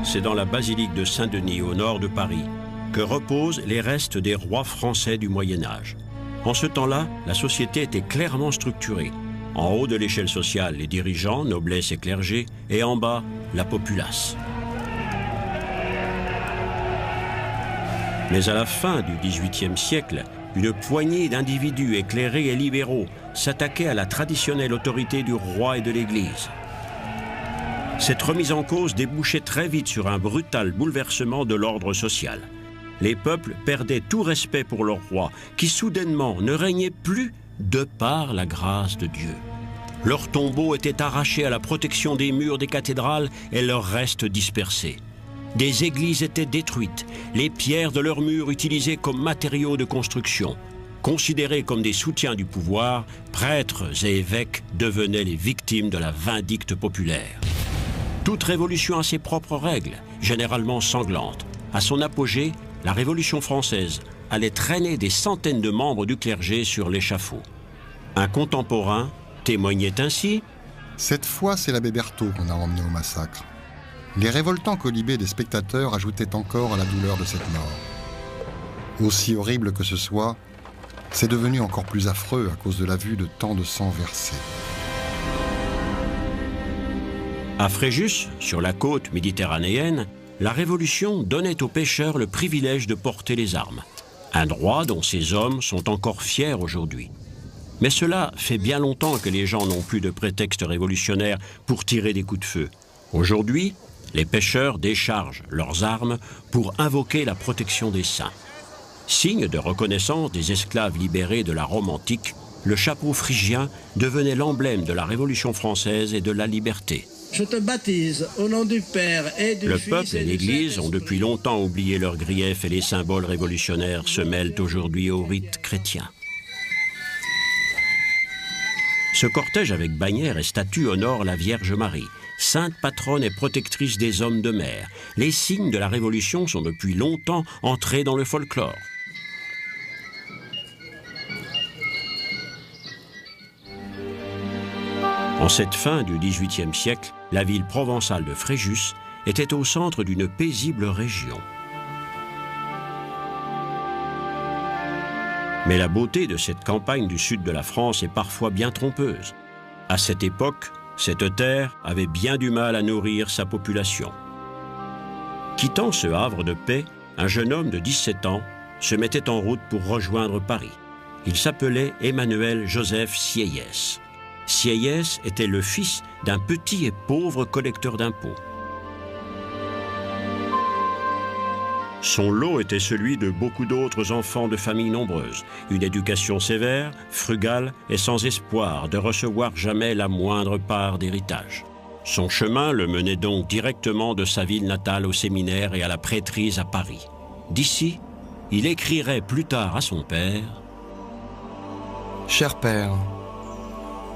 c'est dans la basilique de Saint-Denis, au nord de Paris, que reposent les restes des rois français du Moyen-Âge. En ce temps-là, la société était clairement structurée. En haut de l'échelle sociale, les dirigeants, noblesse et clergé, et en bas, la populace. Mais à la fin du XVIIIe siècle, une poignée d'individus éclairés et libéraux s'attaquaient à la traditionnelle autorité du roi et de l'Église. Cette remise en cause débouchait très vite sur un brutal bouleversement de l'ordre social. Les peuples perdaient tout respect pour leur roi, qui soudainement ne régnait plus de par la grâce de Dieu. Leurs tombeaux étaient arrachés à la protection des murs des cathédrales et leurs restes dispersés. Des églises étaient détruites, les pierres de leurs murs utilisées comme matériaux de construction. Considérés comme des soutiens du pouvoir, prêtres et évêques devenaient les victimes de la vindicte populaire. Toute révolution a ses propres règles, généralement sanglantes. À son apogée, la Révolution française allait traîner des centaines de membres du clergé sur l'échafaud. Un contemporain témoignait ainsi: Cette fois, c'est l'abbé Berthaud qu'on a emmené au massacre. Les révoltants colibés des spectateurs ajoutaient encore à la douleur de cette mort. Aussi horrible que ce soit, c'est devenu encore plus affreux à cause de la vue de tant de sang versé. À Fréjus, sur la côte méditerranéenne, la Révolution donnait aux pêcheurs le privilège de porter les armes. Un droit dont ces hommes sont encore fiers aujourd'hui. Mais cela fait bien longtemps que les gens n'ont plus de prétexte révolutionnaire pour tirer des coups de feu. Aujourd'hui, les pêcheurs déchargent leurs armes pour invoquer la protection des saints. Signe de reconnaissance des esclaves libérés de la Rome antique, le chapeau phrygien devenait l'emblème de la Révolution française et de la liberté. Je te baptise au nom du Père et du Fils. Le peuple et l'Église ont depuis longtemps oublié leurs griefs et les symboles révolutionnaires se mêlent aujourd'hui au rite chrétien. Ce cortège avec bannières et statues honore la Vierge Marie, sainte patronne et protectrice des hommes de mer. Les signes de la Révolution sont depuis longtemps entrés dans le folklore. En cette fin du XVIIIe siècle, la ville provençale de Fréjus était au centre d'une paisible région. Mais la beauté de cette campagne du sud de la France est parfois bien trompeuse. À cette époque, cette terre avait bien du mal à nourrir sa population. Quittant ce havre de paix, un jeune homme de 17 ans se mettait en route pour rejoindre Paris. Il s'appelait Emmanuel Joseph Sieyès. Sieyès était le fils d'un petit et pauvre collecteur d'impôts. Son lot était celui de beaucoup d'autres enfants de familles nombreuses, une éducation sévère, frugale et sans espoir de recevoir jamais la moindre part d'héritage. Son chemin le menait donc directement de sa ville natale au séminaire et à la prêtrise à Paris. D'ici, il écrirait plus tard à son père: « Cher père,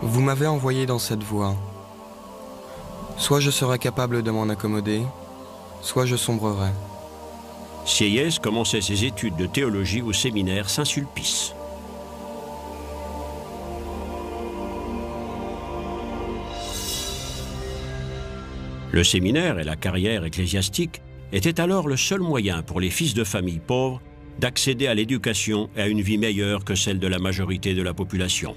vous m'avez envoyé dans cette voie. Soit je serai capable de m'en accommoder, soit je sombrerai. » Sieyès commençait ses études de théologie au séminaire Saint-Sulpice. Le séminaire et la carrière ecclésiastique étaient alors le seul moyen pour les fils de famille pauvres d'accéder à l'éducation et à une vie meilleure que celle de la majorité de la population.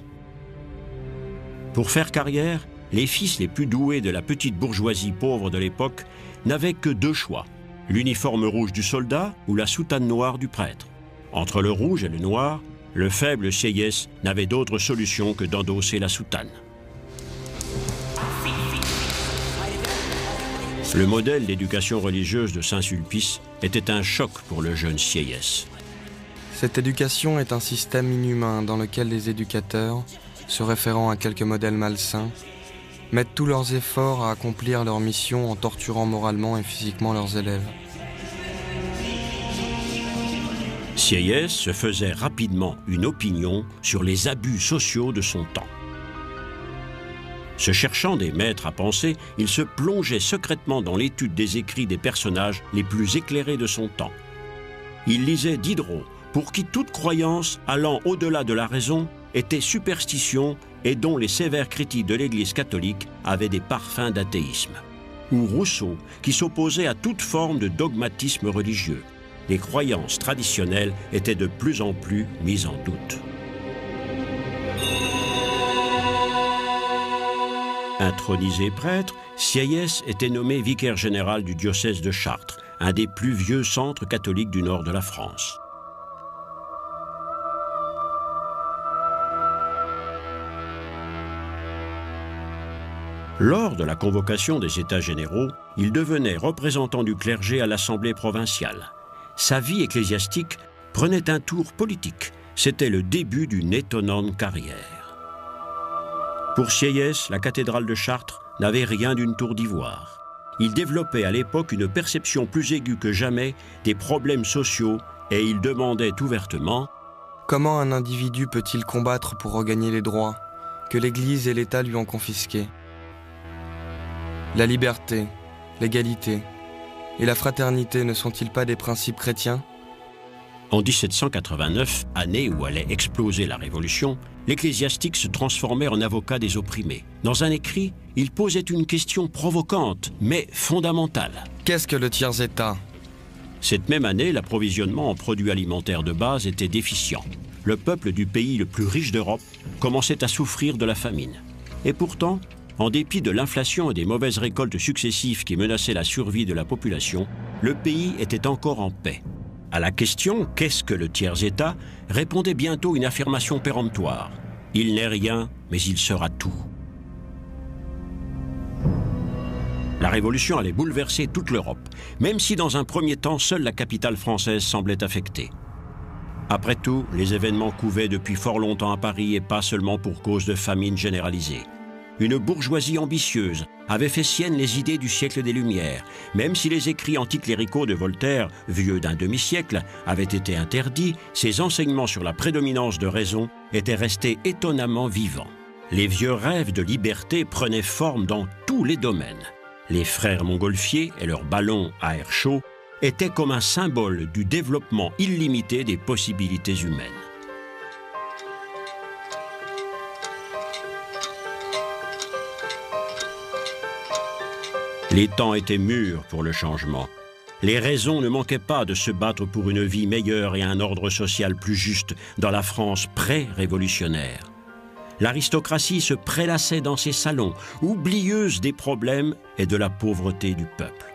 Pour faire carrière, les fils les plus doués de la petite bourgeoisie pauvre de l'époque n'avaient que deux choix: l'uniforme rouge du soldat ou la soutane noire du prêtre. Entre le rouge et le noir, le faible Sieyès n'avait d'autre solution que d'endosser la soutane. Le modèle d'éducation religieuse de Saint-Sulpice était un choc pour le jeune Sieyès. Cette éducation est un système inhumain dans lequel les éducateurs, se référant à quelques modèles malsains, mettent tous leurs efforts à accomplir leur mission en torturant moralement et physiquement leurs élèves. Sieyès se faisait rapidement une opinion sur les abus sociaux de son temps. Se cherchant des maîtres à penser, il se plongeait secrètement dans l'étude des écrits des personnages les plus éclairés de son temps. Il lisait Diderot, pour qui toute croyance allant au-delà de la raison était superstition et dont les sévères critiques de l'Église catholique avaient des parfums d'athéisme. ou Rousseau, qui s'opposait à toute forme de dogmatisme religieux. Les croyances traditionnelles étaient de plus en plus mises en doute. Intronisé prêtre, Sieyès était nommé vicaire général du diocèse de Chartres, un des plus vieux centres catholiques du nord de la France. Lors de la convocation des États généraux, il devenait représentant du clergé à l'Assemblée provinciale. Sa vie ecclésiastique prenait un tour politique. C'était le début d'une étonnante carrière. Pour Sieyès, la cathédrale de Chartres n'avait rien d'une tour d'ivoire. Il développait à l'époque une perception plus aiguë que jamais des problèmes sociaux et il demandait ouvertement « Comment un individu peut-il combattre pour regagner les droits que l'Église et l'État lui ont confisqués ? La liberté, l'égalité et la fraternité ne sont-ils pas des principes chrétiens ? » En 1789, année où allait exploser la Révolution, l'ecclésiastique se transformait en avocat des opprimés. Dans un écrit, il posait une question provocante, mais fondamentale. Qu'est-ce que le tiers-État ? Cette même année, l'approvisionnement en produits alimentaires de base était déficient. Le peuple du pays le plus riche d'Europe commençait à souffrir de la famine. Et pourtant, en dépit de l'inflation et des mauvaises récoltes successives qui menaçaient la survie de la population, le pays était encore en paix. À la question « Qu'est-ce que le tiers-État ?» répondait bientôt une affirmation péremptoire. « Il n'est rien, mais il sera tout. » La Révolution allait bouleverser toute l'Europe, même si dans un premier temps, seule la capitale française semblait affectée. Après tout, les événements couvaient depuis fort longtemps à Paris et pas seulement pour cause de famine généralisée. Une bourgeoisie ambitieuse avait fait sienne les idées du siècle des Lumières, même si les écrits anticléricaux de Voltaire, vieux d'un demi-siècle, avaient été interdits, ses enseignements sur la prédominance de raison étaient restés étonnamment vivants. Les vieux rêves de liberté prenaient forme dans tous les domaines. Les frères Montgolfier et leurs ballons à air chaud étaient comme un symbole du développement illimité des possibilités humaines. Les temps étaient mûrs pour le changement. Les raisons ne manquaient pas de se battre pour une vie meilleure et un ordre social plus juste dans la France pré-révolutionnaire. L'aristocratie se prélassait dans ses salons, oublieuse des problèmes et de la pauvreté du peuple.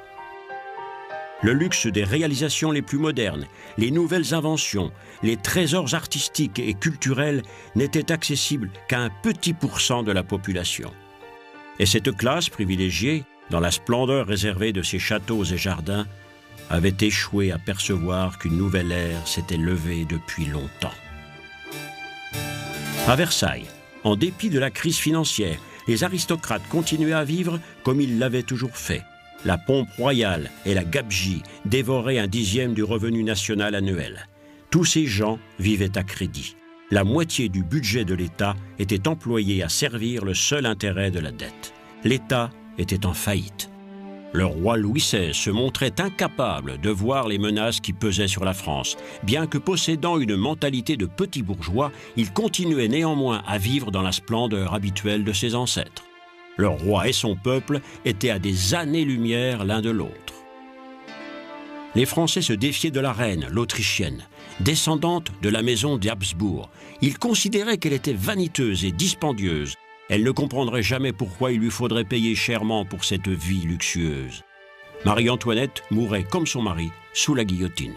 Le luxe des réalisations les plus modernes, les nouvelles inventions, les trésors artistiques et culturels n'étaient accessibles qu'à un petit pourcent de la population. Et cette classe privilégiée, dans la splendeur réservée de ses châteaux et jardins, avait échoué à percevoir qu'une nouvelle ère s'était levée depuis longtemps. À Versailles, en dépit de la crise financière, les aristocrates continuaient à vivre comme ils l'avaient toujours fait. La pompe royale et la gabegie dévoraient 1/10 du revenu national annuel. Tous ces gens vivaient à crédit. La moitié du budget de l'État était employée à servir le seul intérêt de la dette. L'État était en faillite. Le roi Louis XVI se montrait incapable de voir les menaces qui pesaient sur la France. Bien que possédant une mentalité de petit bourgeois, il continuait néanmoins à vivre dans la splendeur habituelle de ses ancêtres. Le roi et son peuple étaient à des années-lumière l'un de l'autre. Les Français se défiaient de la reine, l'Autrichienne, descendante de la maison d'Habsbourg. Ils considéraient qu'elle était vaniteuse et dispendieuse. Elle ne comprendrait jamais pourquoi il lui faudrait payer chèrement pour cette vie luxueuse. Marie-Antoinette mourait comme son mari, sous la guillotine.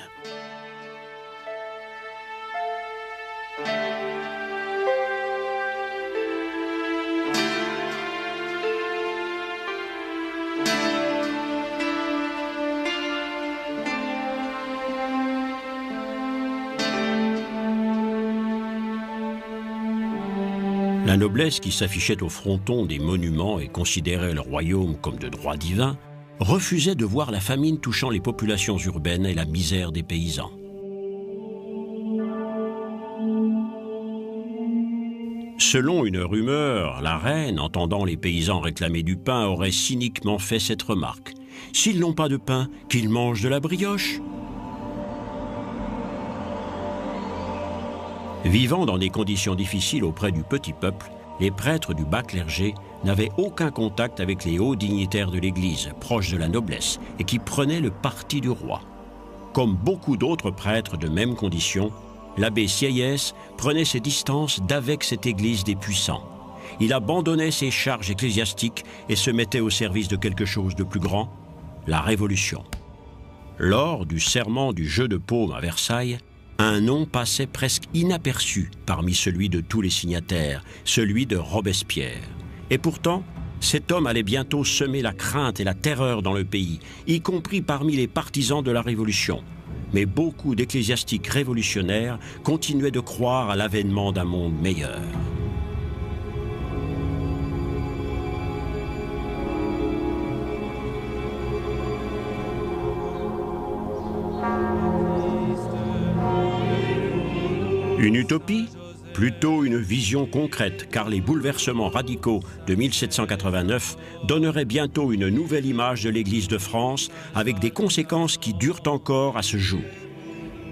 La noblesse qui s'affichait au fronton des monuments et considérait le royaume comme de droit divin, refusait de voir la famine touchant les populations urbaines et la misère des paysans. Selon une rumeur, la reine, entendant les paysans réclamer du pain, aurait cyniquement fait cette remarque. « S'ils n'ont pas de pain, qu'ils mangent de la brioche !» Vivant dans des conditions difficiles auprès du petit peuple, les prêtres du bas clergé n'avaient aucun contact avec les hauts dignitaires de l'Église, proches de la noblesse, et qui prenaient le parti du roi. Comme beaucoup d'autres prêtres de même condition, l'abbé Sieyès prenait ses distances d'avec cette Église des puissants. Il abandonnait ses charges ecclésiastiques et se mettait au service de quelque chose de plus grand, la Révolution. Lors du serment du jeu de paume à Versailles, un nom passait presque inaperçu parmi celui de tous les signataires, celui de Robespierre. Et pourtant, cet homme allait bientôt semer la crainte et la terreur dans le pays, y compris parmi les partisans de la Révolution. Mais beaucoup d'ecclésiastiques révolutionnaires continuaient de croire à l'avènement d'un monde meilleur. Une utopie ? Plutôt une vision concrète, car les bouleversements radicaux de 1789 donneraient bientôt une nouvelle image de l'Église de France, avec des conséquences qui durent encore à ce jour.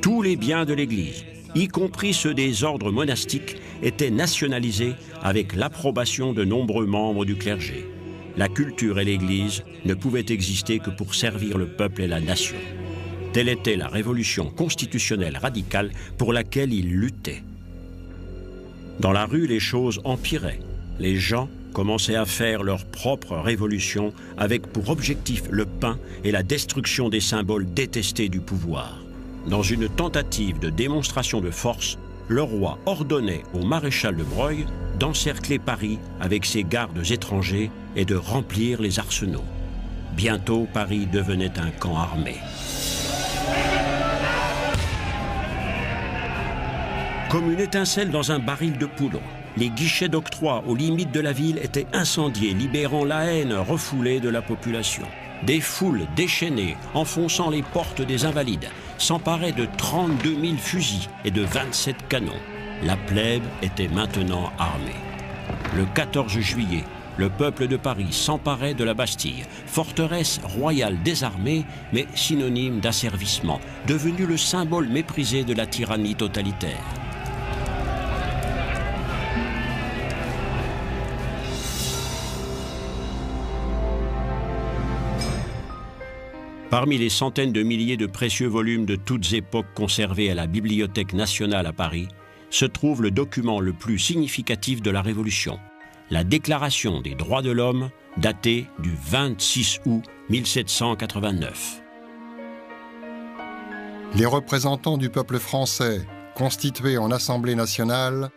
Tous les biens de l'Église, y compris ceux des ordres monastiques, étaient nationalisés avec l'approbation de nombreux membres du clergé. La culture et l'Église ne pouvaient exister que pour servir le peuple et la nation. Telle était la révolution constitutionnelle radicale pour laquelle il luttait. Dans la rue, les choses empiraient. Les gens commençaient à faire leur propre révolution avec pour objectif le pain et la destruction des symboles détestés du pouvoir. Dans une tentative de démonstration de force, le roi ordonnait au maréchal de Broglie d'encercler Paris avec ses gardes étrangers et de remplir les arsenaux. Bientôt, Paris devenait un camp armé. Comme une étincelle dans un baril de poudre, les guichets d'octroi aux limites de la ville étaient incendiés, libérant la haine refoulée de la population. Des foules déchaînées, enfonçant les portes des Invalides, s'emparaient de 32 000 fusils et de 27 canons. La plèbe était maintenant armée. Le 14 juillet, le peuple de Paris s'emparait de la Bastille, forteresse royale désarmée, mais synonyme d'asservissement, devenue le symbole méprisé de la tyrannie totalitaire. Parmi les centaines de milliers de précieux volumes de toutes époques conservés à la Bibliothèque nationale à Paris, se trouve le document le plus significatif de la Révolution, la Déclaration des droits de l'homme, datée du 26 août 1789. Les représentants du peuple français, constitués en Assemblée nationale,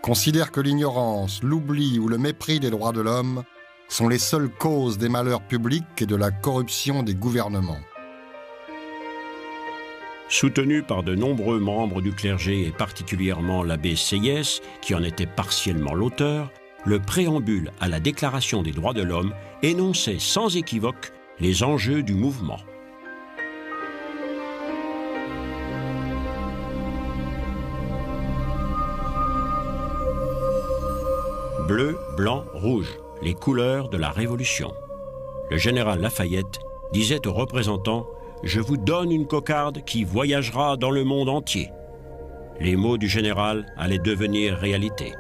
considèrent que l'ignorance, l'oubli ou le mépris des droits de l'homme sont les seules causes des malheurs publics et de la corruption des gouvernements. Soutenu par de nombreux membres du clergé et particulièrement l'abbé Sieyès, qui en était partiellement l'auteur, le préambule à la Déclaration des droits de l'homme énonçait sans équivoque les enjeux du mouvement. Bleu, blanc, rouge, les couleurs de la Révolution. Le général Lafayette disait aux représentants « Je vous donne une cocarde qui voyagera dans le monde entier ». Les mots du général allaient devenir réalité.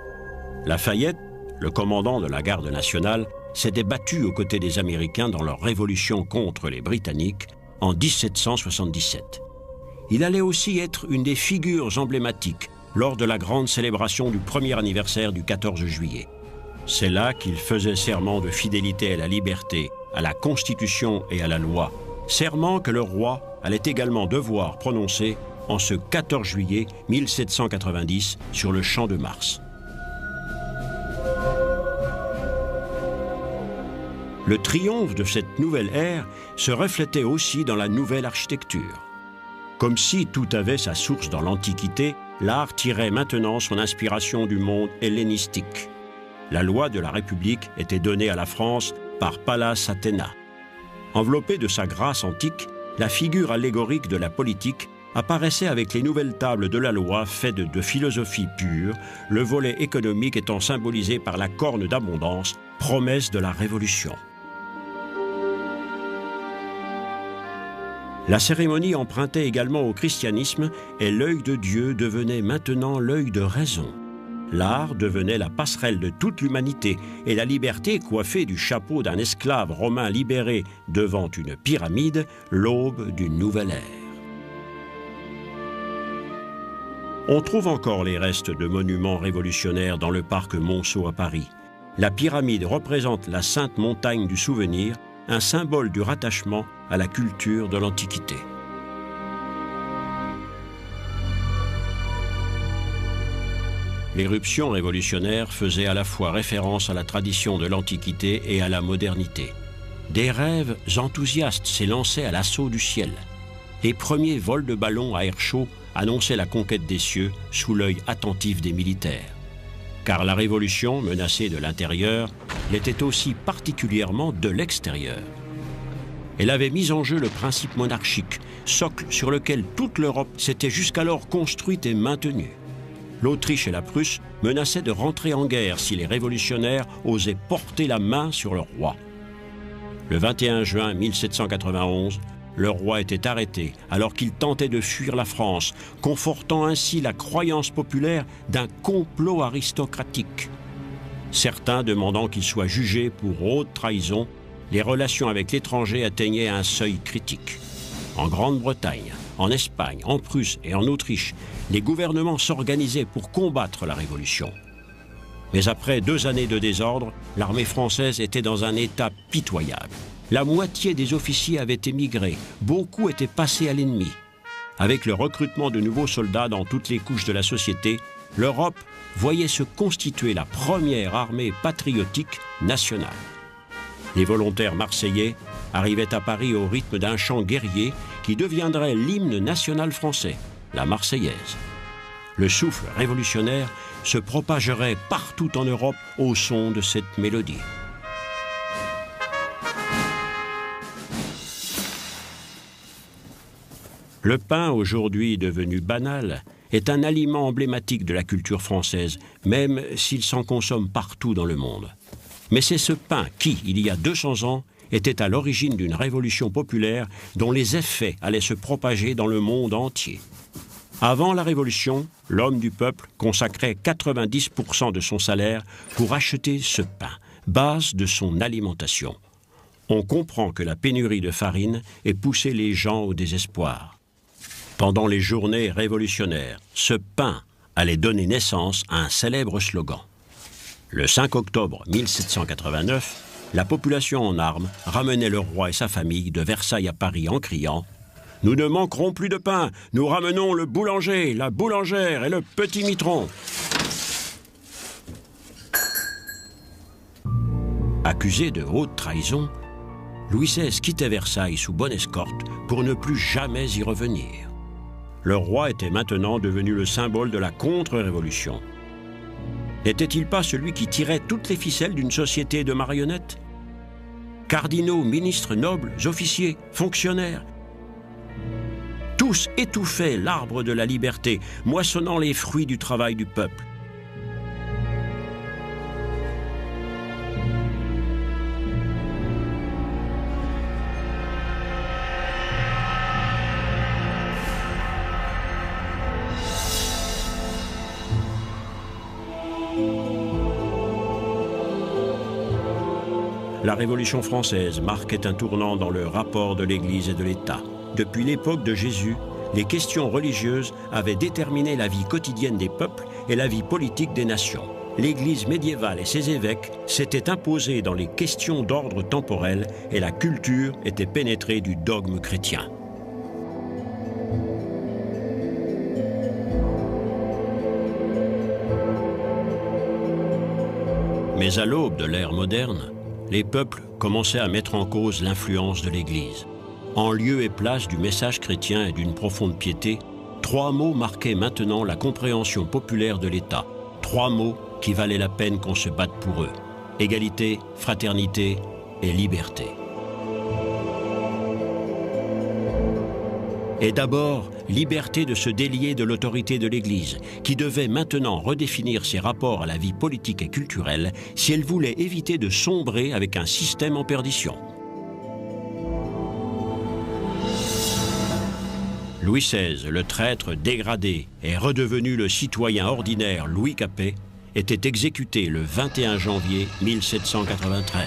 Lafayette, le commandant de la garde nationale, s'était battu aux côtés des Américains dans leur révolution contre les Britanniques en 1777. Il allait aussi être une des figures emblématiques lors de la grande célébration du premier anniversaire du 14 juillet. C'est là qu'il faisait serment de fidélité à la liberté, à la Constitution et à la loi, serment que le roi allait également devoir prononcer en ce 14 juillet 1790 sur le Champ de Mars. Le triomphe de cette nouvelle ère se reflétait aussi dans la nouvelle architecture. Comme si tout avait sa source dans l'Antiquité, l'art tirait maintenant son inspiration du monde hellénistique. La loi de la République était donnée à la France par Pallas Athéna. Enveloppée de sa grâce antique, la figure allégorique de la politique apparaissait avec les nouvelles tables de la loi faites de philosophie pure, le volet économique étant symbolisé par la corne d'abondance, promesse de la Révolution. La cérémonie empruntait également au christianisme et l'œil de Dieu devenait maintenant l'œil de raison. l'art devenait la passerelle de toute l'humanité et la liberté, coiffée du chapeau d'un esclave romain libéré devant une pyramide, l'aube d'une nouvelle ère. On trouve encore les restes de monuments révolutionnaires dans le parc Monceau à Paris. La pyramide représente la sainte montagne du souvenir, un symbole du rattachement à la culture de l'Antiquité. L'éruption révolutionnaire faisait à la fois référence à la tradition de l'Antiquité et à la modernité. Des rêves enthousiastes s'élançaient à l'assaut du ciel. Les premiers vols de ballons à air chaud annonçaient la conquête des cieux sous l'œil attentif des militaires. Car la révolution, menacée de l'intérieur, l'était aussi particulièrement de l'extérieur. Elle avait mis en jeu le principe monarchique, socle sur lequel toute l'Europe s'était jusqu'alors construite et maintenue. L'Autriche et la Prusse menaçaient de rentrer en guerre si les révolutionnaires osaient porter la main sur le roi. Le 21 juin 1791, le roi était arrêté alors qu'il tentait de fuir la France, confortant ainsi la croyance populaire d'un complot aristocratique. Certains demandant qu'il soit jugé pour haute trahison, les relations avec l'étranger atteignaient un seuil critique. En Grande-Bretagne, en Espagne, en Prusse et en Autriche, les gouvernements s'organisaient pour combattre la Révolution. Mais après 2 années de désordre, l'armée française était dans un état pitoyable. La moitié des officiers avaient émigré, beaucoup étaient passés à l'ennemi. Avec le recrutement de nouveaux soldats dans toutes les couches de la société, l'Europe voyait se constituer la première armée patriotique nationale. Les volontaires marseillais arrivaient à Paris au rythme d'un chant guerrier qui deviendrait l'hymne national français, la Marseillaise. Le souffle révolutionnaire se propagerait partout en Europe au son de cette mélodie. Le pain, aujourd'hui devenu banal, est un aliment emblématique de la culture française, même s'il s'en consomme partout dans le monde. Mais c'est ce pain qui, il y a 200 ans, était à l'origine d'une révolution populaire dont les effets allaient se propager dans le monde entier. Avant la Révolution, l'homme du peuple consacrait 90% de son salaire pour acheter ce pain, base de son alimentation. On comprend que la pénurie de farine ait poussé les gens au désespoir. Pendant les journées révolutionnaires, ce pain allait donner naissance à un célèbre slogan. Le 5 octobre 1789, la population en armes ramenait le roi et sa famille de Versailles à Paris en criant « Nous ne manquerons plus de pain, nous ramenons le boulanger, la boulangère et le petit mitron ». Accusé de haute trahison, Louis XVI quittait Versailles sous bonne escorte pour ne plus jamais y revenir. Le roi était maintenant devenu le symbole de la contre-révolution. N'était-il pas celui qui tirait toutes les ficelles d'une société de marionnettes? Cardinaux, ministres, nobles, officiers, fonctionnaires, tous étouffaient l'arbre de la liberté, moissonnant les fruits du travail du peuple. La Révolution française marquait un tournant dans le rapport de l'Église et de l'État. Depuis l'époque de Jésus, les questions religieuses avaient déterminé la vie quotidienne des peuples et la vie politique des nations. L'Église médiévale et ses évêques s'étaient imposés dans les questions d'ordre temporel et la culture était pénétrée du dogme chrétien. Mais à l'aube de l'ère moderne, les peuples commençaient à mettre en cause l'influence de l'Église. En lieu et place du message chrétien et d'une profonde piété, 3 mots marquaient maintenant la compréhension populaire de l'État. 3 mots qui valaient la peine qu'on se batte pour eux. Égalité, fraternité et liberté. Et d'abord, liberté de se délier de l'autorité de l'Église, qui devait maintenant redéfinir ses rapports à la vie politique et culturelle si elle voulait éviter de sombrer avec un système en perdition. Louis XVI, le traître dégradé, est redevenu le citoyen ordinaire Louis Capet, était exécuté le 21 janvier 1793.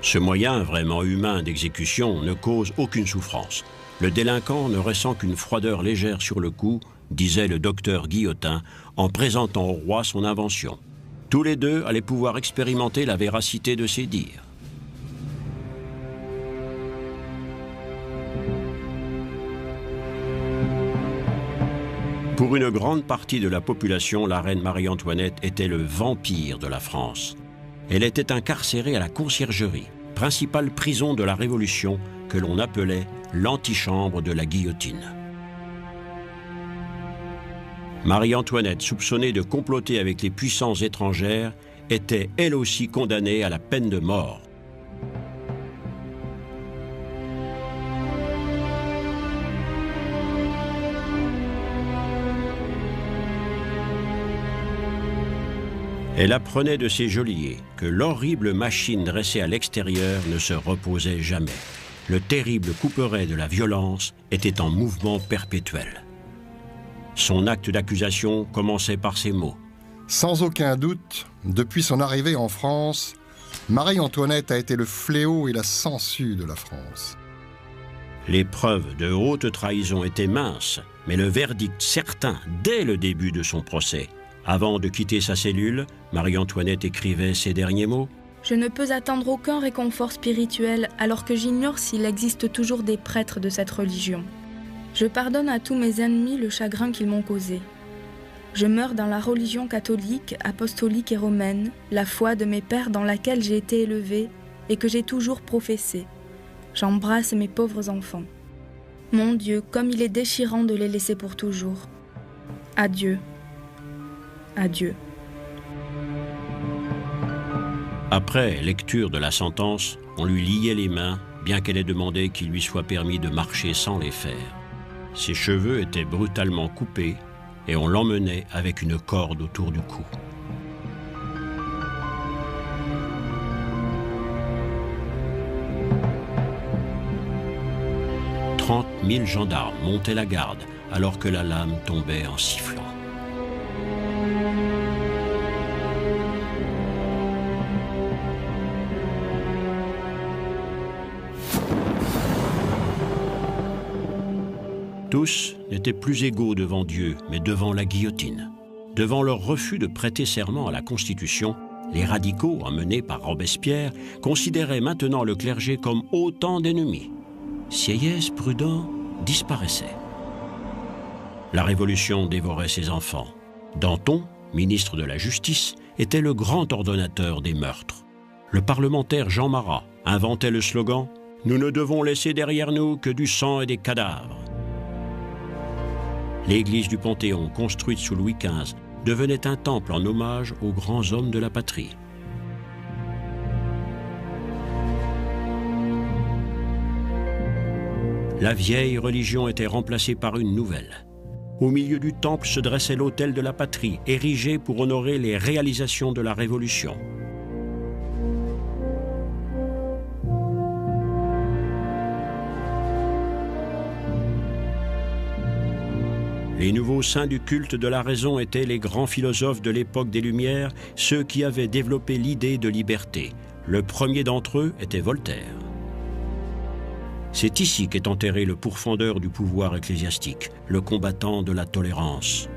Ce moyen vraiment humain d'exécution ne cause aucune souffrance. Le délinquant ne ressent qu'une froideur légère sur le cou, disait le docteur Guillotin en présentant au roi son invention. Tous les deux allaient pouvoir expérimenter la véracité de ses dires. Pour une grande partie de la population, la reine Marie-Antoinette était le vampire de la France. Elle était incarcérée à la conciergerie, principale prison de la Révolution que l'on appelait l'antichambre de la guillotine. Marie-Antoinette, soupçonnée de comploter avec les puissances étrangères, était elle aussi condamnée à la peine de mort. Elle apprenait de ses geôliers que l'horrible machine dressée à l'extérieur ne se reposait jamais. Le terrible couperet de la violence était en mouvement perpétuel. Son acte d'accusation commençait par ces mots. Sans aucun doute, depuis son arrivée en France, Marie-Antoinette a été le fléau et la sangsue de la France. Les preuves de haute trahison étaient minces, mais le verdict certain dès le début de son procès. Avant de quitter sa cellule, Marie-Antoinette écrivait ces derniers mots. « Je ne peux attendre aucun réconfort spirituel alors que j'ignore s'il existe toujours des prêtres de cette religion. Je pardonne à tous mes ennemis le chagrin qu'ils m'ont causé. Je meurs dans la religion catholique, apostolique et romaine, la foi de mes pères dans laquelle j'ai été élevée et que j'ai toujours professée. J'embrasse mes pauvres enfants. Mon Dieu, comme il est déchirant de les laisser pour toujours. Adieu. Adieu. » Après lecture de la sentence, on lui liait les mains, bien qu'elle ait demandé qu'il lui soit permis de marcher sans les faire. Ses cheveux étaient brutalement coupés et on l'emmenait avec une corde autour du cou. « 30 000 gendarmes montaient la garde alors que la lame tombait en sifflant. Tous n'étaient plus égaux devant Dieu, mais devant la guillotine. Devant leur refus de prêter serment à la Constitution, les radicaux, emmenés par Robespierre, considéraient maintenant le clergé comme autant d'ennemis. Sieyès, prudent, disparaissait. La Révolution dévorait ses enfants. Danton, ministre de la Justice, était le grand ordonnateur des meurtres. Le parlementaire Jean Marat inventait le slogan « Nous ne devons laisser derrière nous que du sang et des cadavres ». L'église du Panthéon, construite sous Louis XV, devenait un temple en hommage aux grands hommes de la patrie. La vieille religion était remplacée par une nouvelle. Au milieu du temple se dressait l'autel de la patrie, érigé pour honorer les réalisations de la Révolution. Les nouveaux saints du culte de la raison étaient les grands philosophes de l'époque des Lumières, ceux qui avaient développé l'idée de liberté. Le premier d'entre eux était Voltaire. C'est ici qu'est enterré le pourfendeur du pouvoir ecclésiastique, le combattant de la tolérance.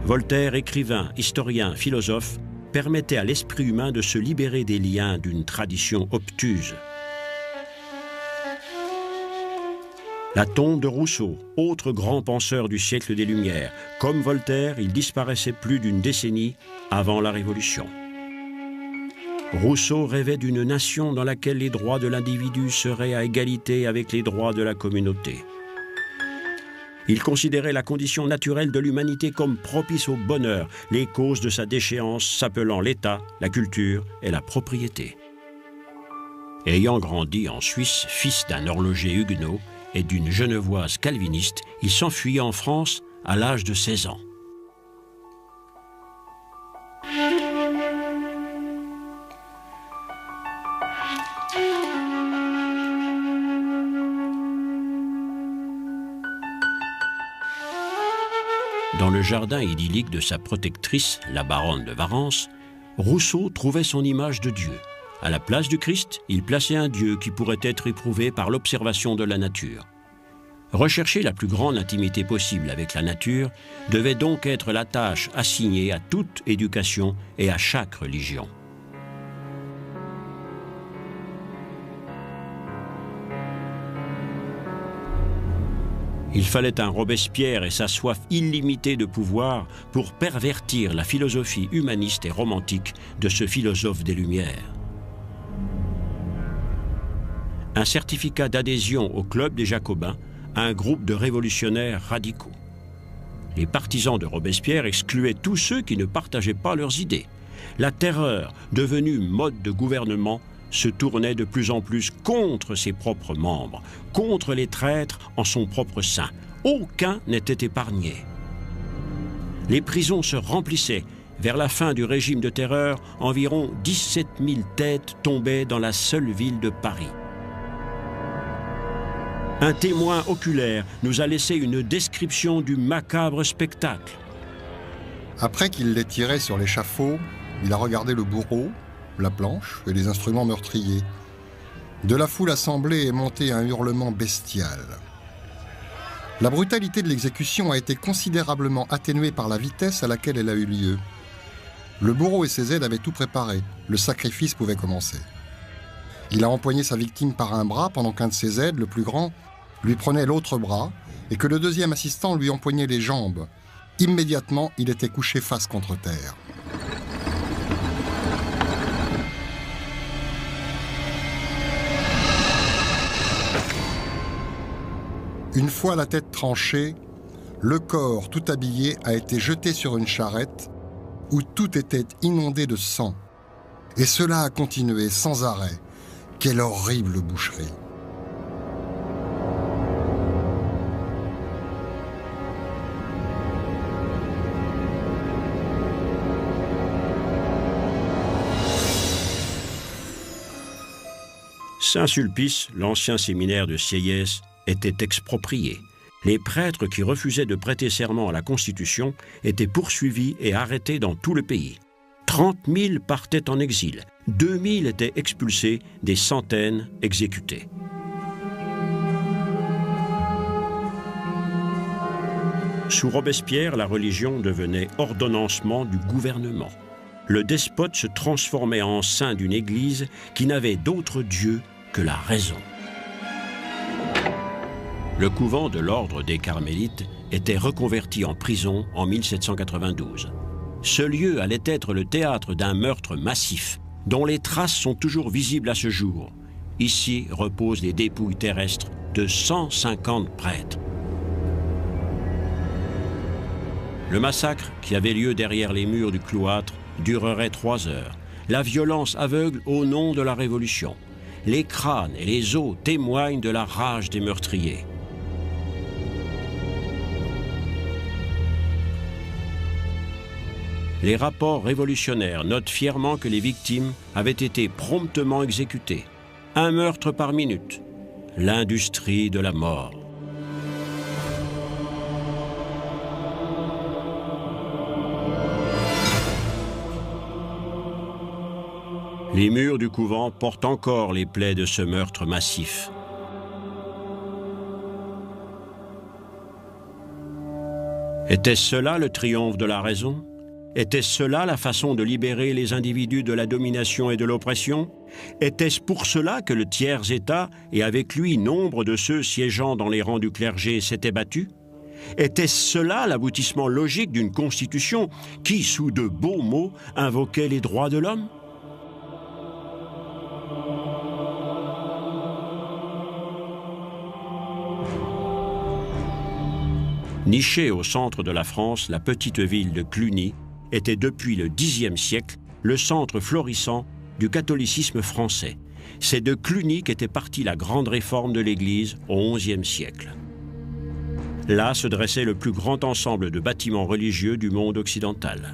Voltaire, écrivain, historien, philosophe, permettait à l'esprit humain de se libérer des liens d'une tradition obtuse. La tombe de Rousseau, autre grand penseur du siècle des Lumières. Comme Voltaire, il disparaissait plus d'une décennie avant la Révolution. Rousseau rêvait d'une nation dans laquelle les droits de l'individu seraient à égalité avec les droits de la communauté. Il considérait la condition naturelle de l'humanité comme propice au bonheur, les causes de sa déchéance s'appelant l'État, la culture et la propriété. Ayant grandi en Suisse, fils d'un horloger huguenot, et d'une genevoise calviniste, il s'enfuit en France à l'âge de 16 ans. Dans le jardin idyllique de sa protectrice, la baronne de Warens, Rousseau trouvait son image de Dieu. À la place du Christ, il plaçait un Dieu qui pourrait être éprouvé par l'observation de la nature. Rechercher la plus grande intimité possible avec la nature devait donc être la tâche assignée à toute éducation et à chaque religion. Il fallait un Robespierre et sa soif illimitée de pouvoir pour pervertir la philosophie humaniste et romantique de ce philosophe des Lumières. Un certificat d'adhésion au club des Jacobins, un groupe de révolutionnaires radicaux. Les partisans de Robespierre excluaient tous ceux qui ne partageaient pas leurs idées. La terreur, devenue mode de gouvernement, se tournait de plus en plus contre ses propres membres, contre les traîtres en son propre sein. Aucun n'était épargné. Les prisons se remplissaient. Vers la fin du régime de terreur, environ 17 000 têtes tombaient dans la seule ville de Paris. Un témoin oculaire nous a laissé une description du macabre spectacle. Après qu'il l'ait tiré sur l'échafaud, il a regardé le bourreau, la planche et les instruments meurtriers. De la foule assemblée est monté un hurlement bestial. La brutalité de l'exécution a été considérablement atténuée par la vitesse à laquelle elle a eu lieu. Le bourreau et ses aides avaient tout préparé. Le sacrifice pouvait commencer. Il a empoigné sa victime par un bras pendant qu'un de ses aides, le plus grand, lui prenait l'autre bras et que le deuxième assistant lui empoignait les jambes. Immédiatement, il était couché face contre terre. Une fois la tête tranchée, le corps tout habillé a été jeté sur une charrette où tout était inondé de sang. Et cela a continué sans arrêt. Quelle horrible boucherie! Saint-Sulpice, l'ancien séminaire de Sieyès, était exproprié. Les prêtres qui refusaient de prêter serment à la Constitution étaient poursuivis et arrêtés dans tout le pays. 30 000 partaient en exil, 2 000 étaient expulsés, des centaines exécutés. Sous Robespierre, la religion devenait ordonnancement du gouvernement. Le despote se transformait en saint d'une église qui n'avait d'autre Dieu que la raison. Le couvent de l'ordre des Carmélites était reconverti en prison en 1792. Ce lieu allait être le théâtre d'un meurtre massif, dont les traces sont toujours visibles à ce jour. Ici reposent les dépouilles terrestres de 150 prêtres. Le massacre, qui avait lieu derrière les murs du cloître, durerait 3 heures. La violence aveugle au nom de la Révolution. Les crânes et les os témoignent de la rage des meurtriers. Les rapports révolutionnaires notent fièrement que les victimes avaient été promptement exécutées. 1 meurtre par minute. L'industrie de la mort. Les murs du couvent portent encore les plaies de ce meurtre massif. Était-ce cela le triomphe de la raison ? Était-ce cela la façon de libérer les individus de la domination et de l'oppression ? Était-ce pour cela que le tiers-État, et avec lui nombre de ceux siégeant dans les rangs du clergé, s'étaient battus ? Était-ce cela l'aboutissement logique d'une constitution qui, sous de beaux mots, invoquait les droits de l'homme ? Nichée au centre de la France, la petite ville de Cluny était depuis le Xe siècle le centre florissant du catholicisme français. C'est de Cluny qu'était partie la grande réforme de l'Église au XIe siècle. Là se dressait le plus grand ensemble de bâtiments religieux du monde occidental.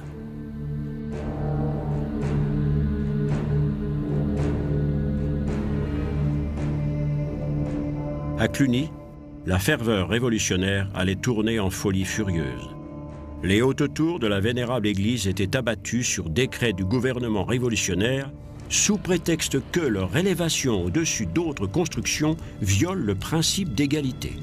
À Cluny, la ferveur révolutionnaire allait tourner en folie furieuse. les hautes tours de la vénérable église étaient abattues sur décret du gouvernement révolutionnaire sous prétexte que leur élévation au-dessus d'autres constructions viole le principe d'égalité.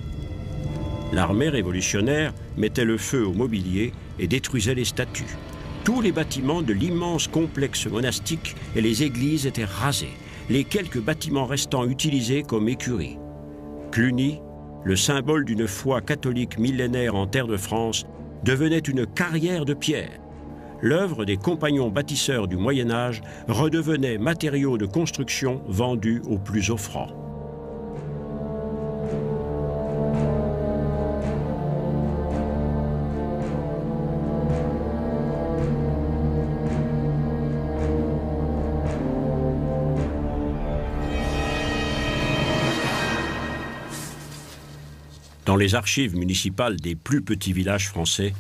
L'armée révolutionnaire mettait le feu au mobilier et détruisait les statues. Tous les bâtiments de l'immense complexe monastique et les églises étaient rasés, les quelques bâtiments restants utilisés comme écuries. Cluny, le symbole d'une foi catholique millénaire en terre de France, devenait une carrière de pierre. L'œuvre des compagnons bâtisseurs du Moyen-Âge redevenait matériau de construction vendu aux plus offrants. Dans les archives municipales des plus petits villages français,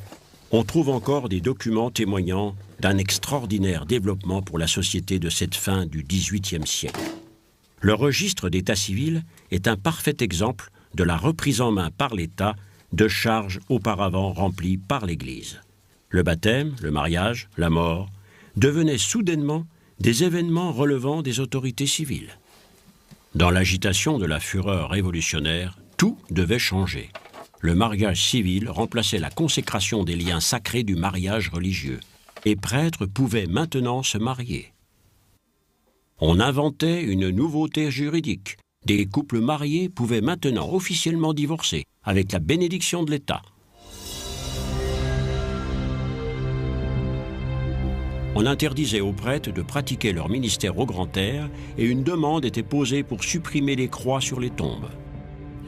on trouve encore des documents témoignant d'un extraordinaire développement pour la société de cette fin du XVIIIe siècle. Le registre d'état civil est un parfait exemple de la reprise en main par l'État de charges auparavant remplies par l'Église. Le baptême, le mariage, la mort devenaient soudainement des événements relevant des autorités civiles. Dans l'agitation de la fureur révolutionnaire, tout devait changer. Le mariage civil remplaçait la consécration des liens sacrés du mariage religieux. Les prêtres pouvaient maintenant se marier. On inventait une nouveauté juridique. Des couples mariés pouvaient maintenant officiellement divorcer, avec la bénédiction de l'État. On interdisait aux prêtres de pratiquer leur ministère au grand air et une demande était posée pour supprimer les croix sur les tombes.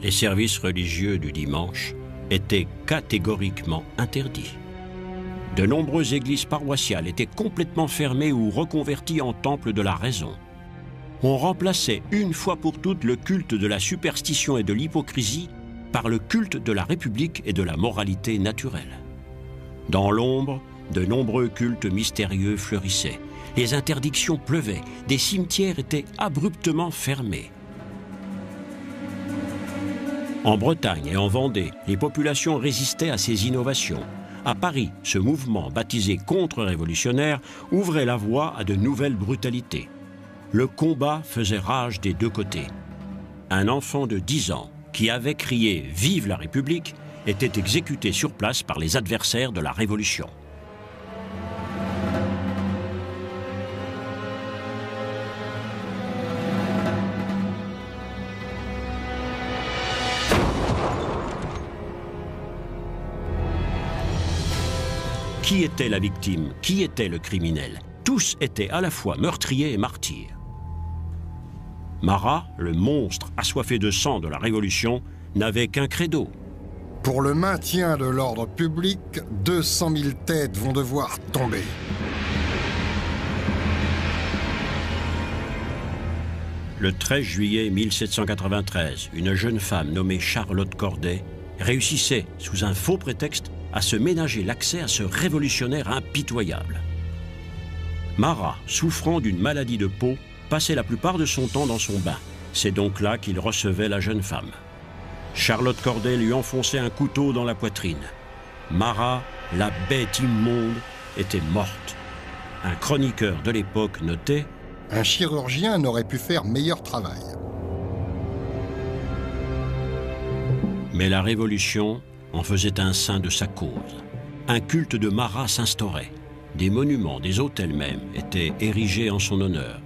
Les services religieux du dimanche étaient catégoriquement interdits. De nombreuses églises paroissiales étaient complètement fermées ou reconverties en temples de la raison. On remplaçait une fois pour toutes le culte de la superstition et de l'hypocrisie par le culte de la République et de la moralité naturelle. Dans l'ombre, de nombreux cultes mystérieux fleurissaient. Les interdictions pleuvaient, des cimetières étaient abruptement fermés. En Bretagne et en Vendée, les populations résistaient à ces innovations. À Paris, ce mouvement baptisé contre-révolutionnaire ouvrait la voie à de nouvelles brutalités. Le combat faisait rage des deux côtés. Un enfant de 10 ans qui avait crié « Vive la République » était exécuté sur place par les adversaires de la Révolution. Qui était la victime? Qui était le criminel? Tous étaient à la fois meurtriers et martyrs. Marat, le monstre assoiffé de sang de la Révolution, n'avait qu'un credo. Pour le maintien de l'ordre public, 200 000 têtes vont devoir tomber. Le 13 juillet 1793, une jeune femme nommée Charlotte Corday réussissait, sous un faux prétexte, à se ménager l'accès à ce révolutionnaire impitoyable. Marat, souffrant d'une maladie de peau, passait la plupart de son temps dans son bain. C'est donc là qu'il recevait la jeune femme. Charlotte Corday lui enfonçait un couteau dans la poitrine. Marat, la bête immonde, était morte. Un chroniqueur de l'époque notait « Un chirurgien n'aurait pu faire meilleur travail. » Mais la Révolution en faisait un saint de sa cause. Un culte de Marat s'instaurait. Des monuments, des hôtels même, étaient érigés en son honneur.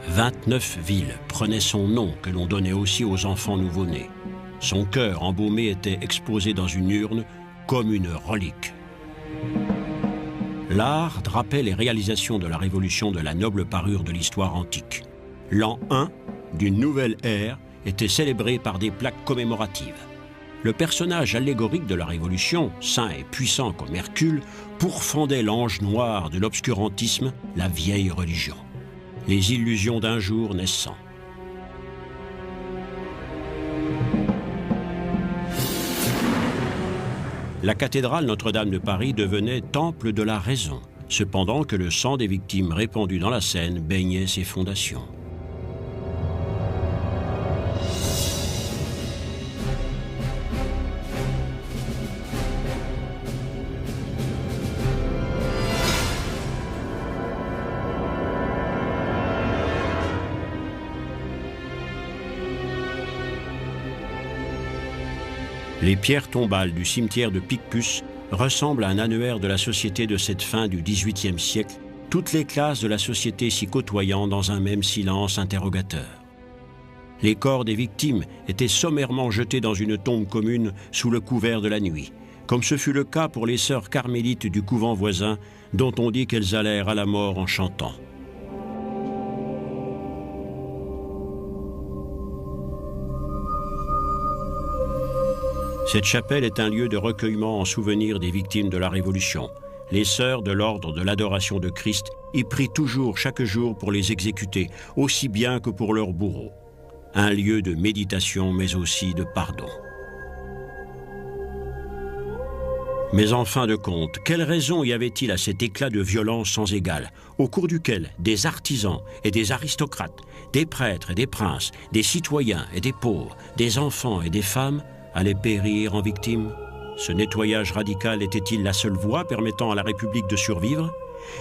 29 villes prenaient son nom, que l'on donnait aussi aux enfants nouveau-nés. Son cœur embaumé était exposé dans une urne comme une relique. L'art drapait les réalisations de la Révolution de la noble parure de l'histoire antique. L'an 1 d'une nouvelle ère était célébré par des plaques commémoratives. Le personnage allégorique de la Révolution, saint et puissant comme Hercule, pourfendait l'ange noir de l'obscurantisme, la vieille religion. Les illusions d'un jour naissant. La cathédrale Notre-Dame de Paris devenait temple de la raison, cependant que le sang des victimes répandu dans la Seine baignait ses fondations. Les pierres tombales du cimetière de Picpus ressemblent à un annuaire de la société de cette fin du XVIIIe siècle, toutes les classes de la société s'y côtoyant dans un même silence interrogateur. Les corps des victimes étaient sommairement jetés dans une tombe commune sous le couvert de la nuit, comme ce fut le cas pour les sœurs carmélites du couvent voisin, dont on dit qu'elles allèrent à la mort en chantant. Cette chapelle est un lieu de recueillement en souvenir des victimes de la Révolution. Les sœurs de l'ordre de l'adoration de Christ y prient toujours chaque jour pour les exécuter, aussi bien que pour leurs bourreaux. Un lieu de méditation, mais aussi de pardon. Mais en fin de compte, quelle raison y avait-il à cet éclat de violence sans égal, au cours duquel des artisans et des aristocrates, des prêtres et des princes, des citoyens et des pauvres, des enfants et des femmes allaient périr en victimes? Ce nettoyage radical était-il la seule voie permettant à la République de survivre?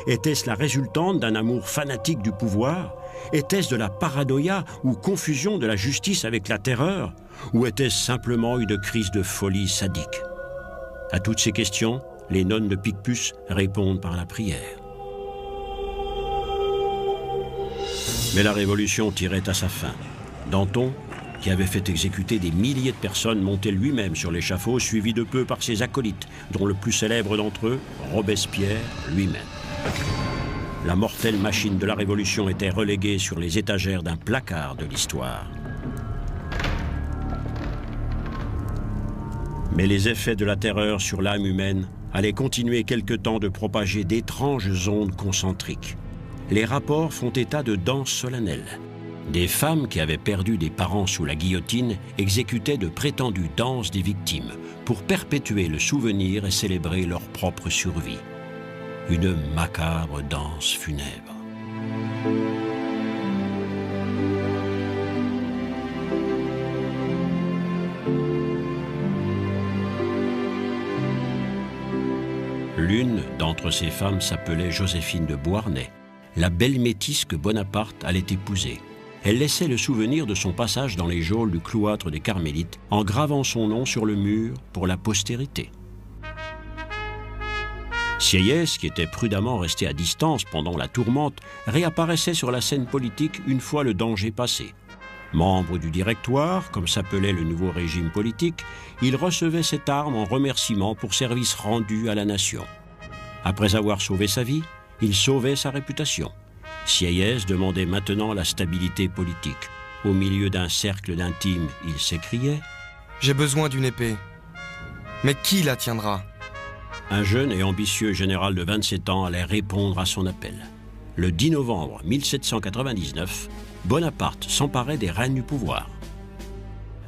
Était-ce la résultante d'un amour fanatique du pouvoir? Était-ce de la paranoïa ou confusion de la justice avec la terreur? Ou était-ce simplement une crise de folie sadique? À toutes ces questions, les nonnes de Picpus répondent par la prière. Mais la Révolution tirait à sa fin. Danton, qui avait fait exécuter des milliers de personnes, montait lui-même sur l'échafaud, suivi de peu par ses acolytes, dont le plus célèbre d'entre eux, Robespierre lui-même. La mortelle machine de la Révolution était reléguée sur les étagères d'un placard de l'histoire. Mais les effets de la terreur sur l'âme humaine allaient continuer quelque temps de propager d'étranges ondes concentriques. Les rapports font état de danses solennelles. Des femmes qui avaient perdu des parents sous la guillotine exécutaient de prétendues danses des victimes pour perpétuer le souvenir et célébrer leur propre survie. Une macabre danse funèbre. L'une d'entre ces femmes s'appelait Joséphine de Beauharnais, la belle métisse que Bonaparte allait épouser. Elle laissait le souvenir de son passage dans les geôles du cloître des Carmélites en gravant son nom sur le mur pour la postérité. Sieyès, qui était prudemment resté à distance pendant la tourmente, réapparaissait sur la scène politique une fois le danger passé. Membre du Directoire, comme s'appelait le nouveau régime politique, il recevait cette arme en remerciement pour service rendu à la nation. Après avoir sauvé sa vie, il sauvait sa réputation. Sieyès demandait maintenant la stabilité politique. Au milieu d'un cercle d'intimes, il s'écriait « J'ai besoin d'une épée. Mais qui la tiendra ?» Un jeune et ambitieux général de 27 ans allait répondre à son appel. Le 10 novembre 1799, Bonaparte s'emparait des rênes du pouvoir.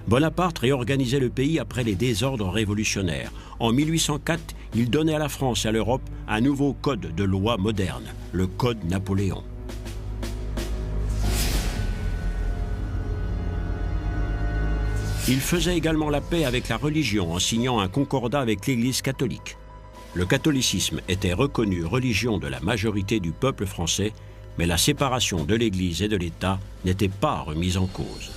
Bonaparte réorganisait le pays après les désordres révolutionnaires. En 1804, il donnait à la France et à l'Europe un nouveau code de loi moderne, le Code Napoléon. Il faisait également la paix avec la religion en signant un concordat avec l'Église catholique. Le catholicisme était reconnu religion de la majorité du peuple français, mais la séparation de l'Église et de l'État n'était pas remise en cause.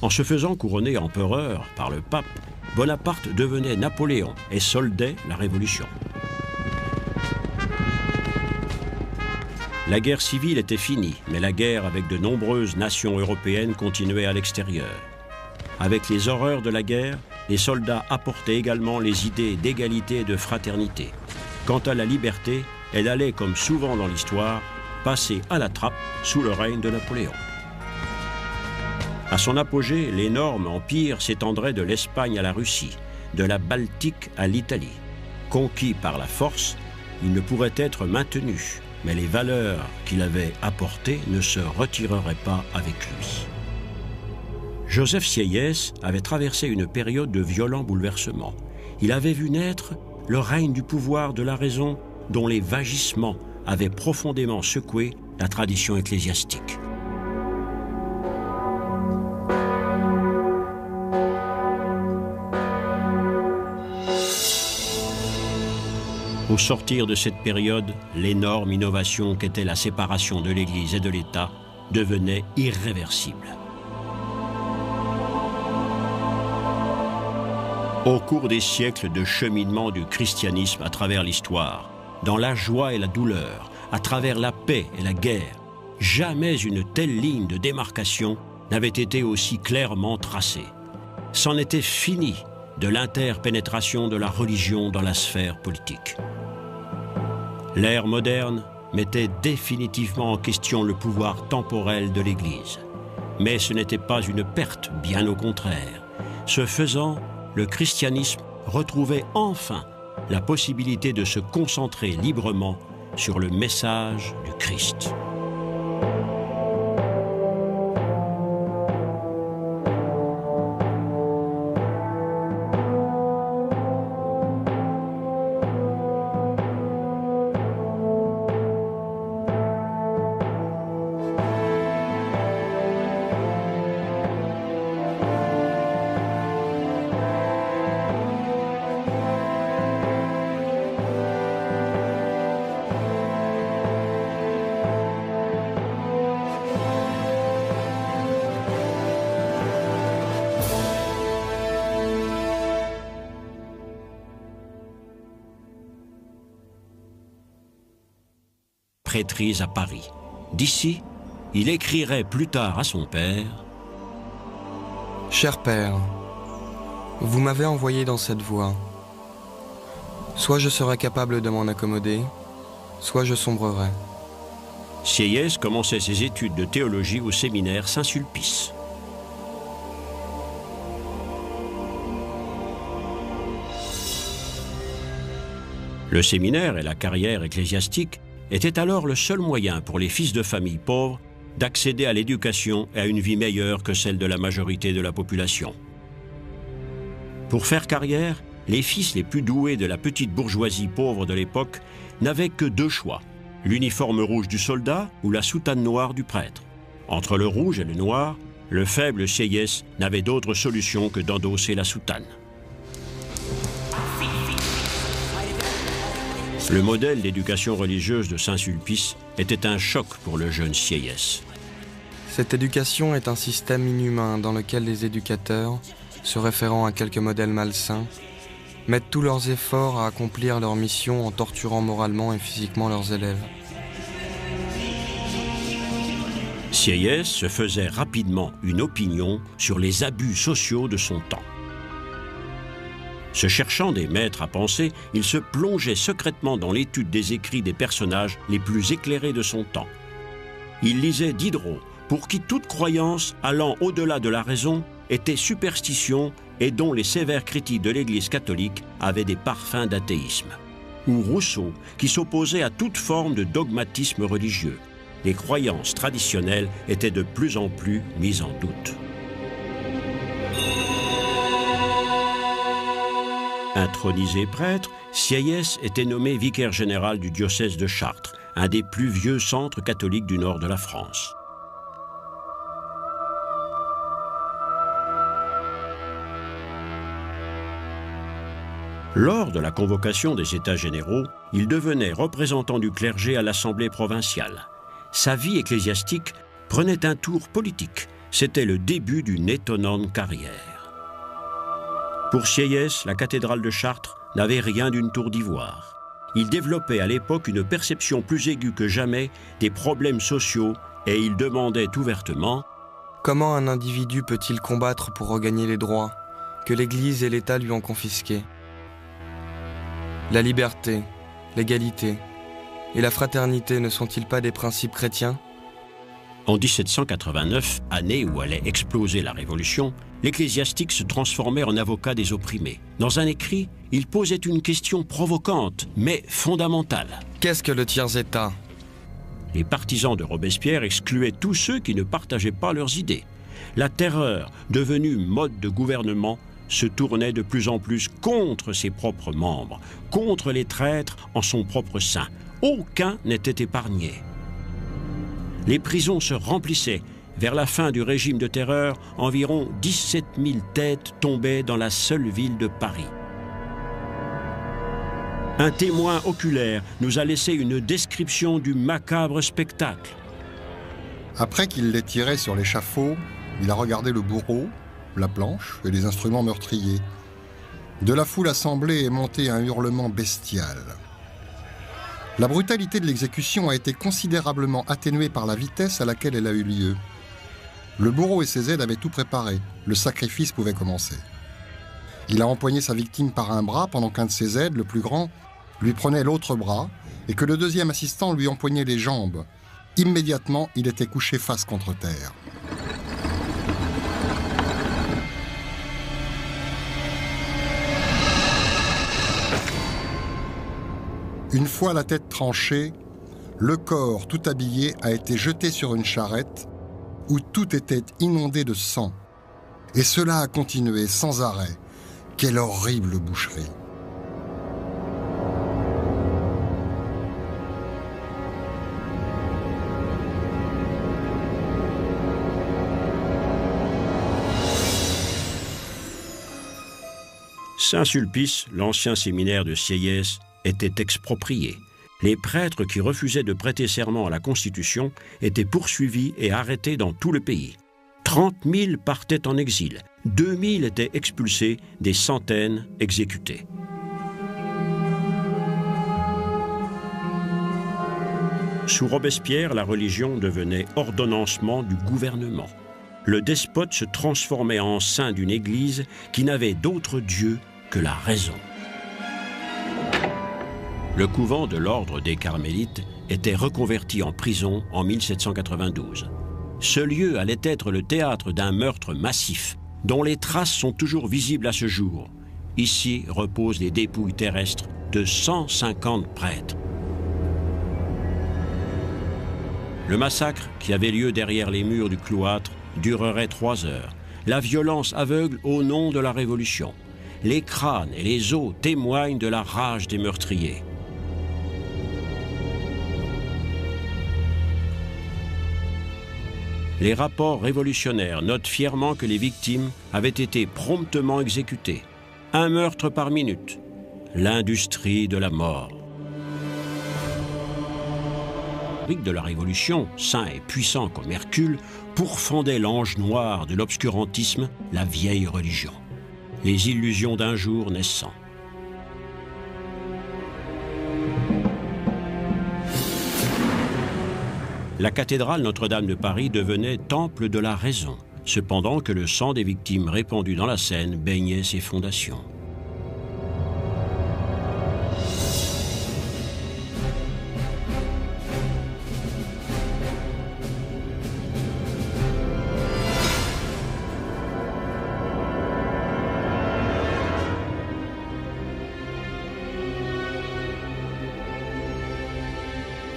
En se faisant couronner empereur par le pape, Bonaparte devenait Napoléon et soldait la Révolution. La guerre civile était finie, mais la guerre avec de nombreuses nations européennes continuait à l'extérieur. Avec les horreurs de la guerre, les soldats apportaient également les idées d'égalité et de fraternité. Quant à la liberté, elle allait, comme souvent dans l'histoire, passer à la trappe sous le règne de Napoléon. À son apogée, l'énorme empire s'étendrait de l'Espagne à la Russie, de la Baltique à l'Italie. Conquis par la force, il ne pourrait être maintenu, mais les valeurs qu'il avait apportées ne se retireraient pas avec lui. Joseph Sieyès avait traversé une période de violents bouleversements. Il avait vu naître le règne du pouvoir de la raison dont les vagissements avaient profondément secoué la tradition ecclésiastique. Au sortir de cette période, l'énorme innovation qu'était la séparation de l'Église et de l'État devenait irréversible. Au cours des siècles de cheminement du christianisme à travers l'histoire, dans la joie et la douleur, à travers la paix et la guerre, jamais une telle ligne de démarcation n'avait été aussi clairement tracée. C'en était fini de l'interpénétration de la religion dans la sphère politique. L'ère moderne mettait définitivement en question le pouvoir temporel de l'Église. Mais ce n'était pas une perte, bien au contraire. Ce faisant, le christianisme retrouvait enfin la possibilité de se concentrer librement sur le message du Christ. Prêtrise à Paris. D'ici, il écrirait plus tard à son père « Cher père, vous m'avez envoyé dans cette voie. Soit je serai capable de m'en accommoder, soit je sombrerai. » Sieyès commençait ses études de théologie au séminaire Saint-Sulpice. Le séminaire et la carrière ecclésiastique était alors le seul moyen pour les fils de famille pauvres d'accéder à l'éducation et à une vie meilleure que celle de la majorité de la population. Pour faire carrière, les fils les plus doués de la petite bourgeoisie pauvre de l'époque n'avaient que deux choix, l'uniforme rouge du soldat ou la soutane noire du prêtre. Entre le rouge et le noir, le faible Sieyès n'avait d'autre solution que d'endosser la soutane. Le modèle d'éducation religieuse de Saint-Sulpice était un choc pour le jeune Sieyès. Cette éducation est un système inhumain dans lequel les éducateurs, se référant à quelques modèles malsains, mettent tous leurs efforts à accomplir leur mission en torturant moralement et physiquement leurs élèves. Sieyès se faisait rapidement une opinion sur les abus sociaux de son temps. Se cherchant des maîtres à penser, il se plongeait secrètement dans l'étude des écrits des personnages les plus éclairés de son temps. Il lisait Diderot, pour qui toute croyance allant au-delà de la raison était superstition et dont les sévères critiques de l'Église catholique avaient des parfums d'athéisme. Ou Rousseau, qui s'opposait à toute forme de dogmatisme religieux. Les croyances traditionnelles étaient de plus en plus mises en doute. Intronisé prêtre, Sieyès était nommé vicaire général du diocèse de Chartres, un des plus vieux centres catholiques du nord de la France. Lors de la convocation des États généraux, il devenait représentant du clergé à l'Assemblée provinciale. Sa vie ecclésiastique prenait un tour politique. C'était le début d'une étonnante carrière. Pour Sieyès, la cathédrale de Chartres n'avait rien d'une tour d'ivoire. Il développait à l'époque une perception plus aiguë que jamais des problèmes sociaux et il demandait ouvertement « Comment un individu peut-il combattre pour regagner les droits que l'Église et l'État lui ont confisqués ? La liberté, l'égalité et la fraternité ne sont-ils pas des principes chrétiens ? » En 1789, année où allait exploser la Révolution, l'ecclésiastique se transformait en avocat des opprimés. Dans un écrit, il posait une question provocante, mais fondamentale. Qu'est-ce que le tiers-État ? Les partisans de Robespierre excluaient tous ceux qui ne partageaient pas leurs idées. La terreur, devenue mode de gouvernement, se tournait de plus en plus contre ses propres membres, contre les traîtres en son propre sein. Aucun n'était épargné. Les prisons se remplissaient. Vers la fin du régime de terreur, environ 17 000 têtes tombaient dans la seule ville de Paris. Un témoin oculaire nous a laissé une description du macabre spectacle. Après qu'il les tirait sur l'échafaud, il a regardé le bourreau, la planche et les instruments meurtriers. De la foule assemblée est monté un hurlement bestial. La brutalité de l'exécution a été considérablement atténuée par la vitesse à laquelle elle a eu lieu. Le bourreau et ses aides avaient tout préparé, le sacrifice pouvait commencer. Il a empoigné sa victime par un bras pendant qu'un de ses aides, le plus grand, lui prenait l'autre bras et que le deuxième assistant lui empoignait les jambes. Immédiatement, il était couché face contre terre. Une fois la tête tranchée, le corps tout habillé a été jeté sur une charrette où tout était inondé de sang. Et cela a continué sans arrêt. Quelle horrible boucherie! Saint-Sulpice, l'ancien séminaire de Sieyès, était exproprié. Les prêtres qui refusaient de prêter serment à la Constitution étaient poursuivis et arrêtés dans tout le pays. 30 000 partaient en exil, 2 000 étaient expulsés, des centaines exécutés. Sous Robespierre, la religion devenait ordonnancement du gouvernement. Le despote se transformait en saint d'une église qui n'avait d'autre Dieu que la raison. Le couvent de l'ordre des Carmélites était reconverti en prison en 1792. Ce lieu allait être le théâtre d'un meurtre massif, dont les traces sont toujours visibles à ce jour. Ici reposent les dépouilles terrestres de 150 prêtres. Le massacre, qui avait lieu derrière les murs du cloître, durerait 3 heures. La violence aveugle au nom de la Révolution. Les crânes et les os témoignent de la rage des meurtriers. Les rapports révolutionnaires notent fièrement que les victimes avaient été promptement exécutées. 1 meurtre par minute. L'industrie de la mort. De la Révolution, saint et puissant comme Hercule, pourfendait l'ange noir de l'obscurantisme, la vieille religion. Les illusions d'un jour naissant. La cathédrale Notre-Dame de Paris devenait temple de la raison, cependant que le sang des victimes répandu dans la Seine baignait ses fondations.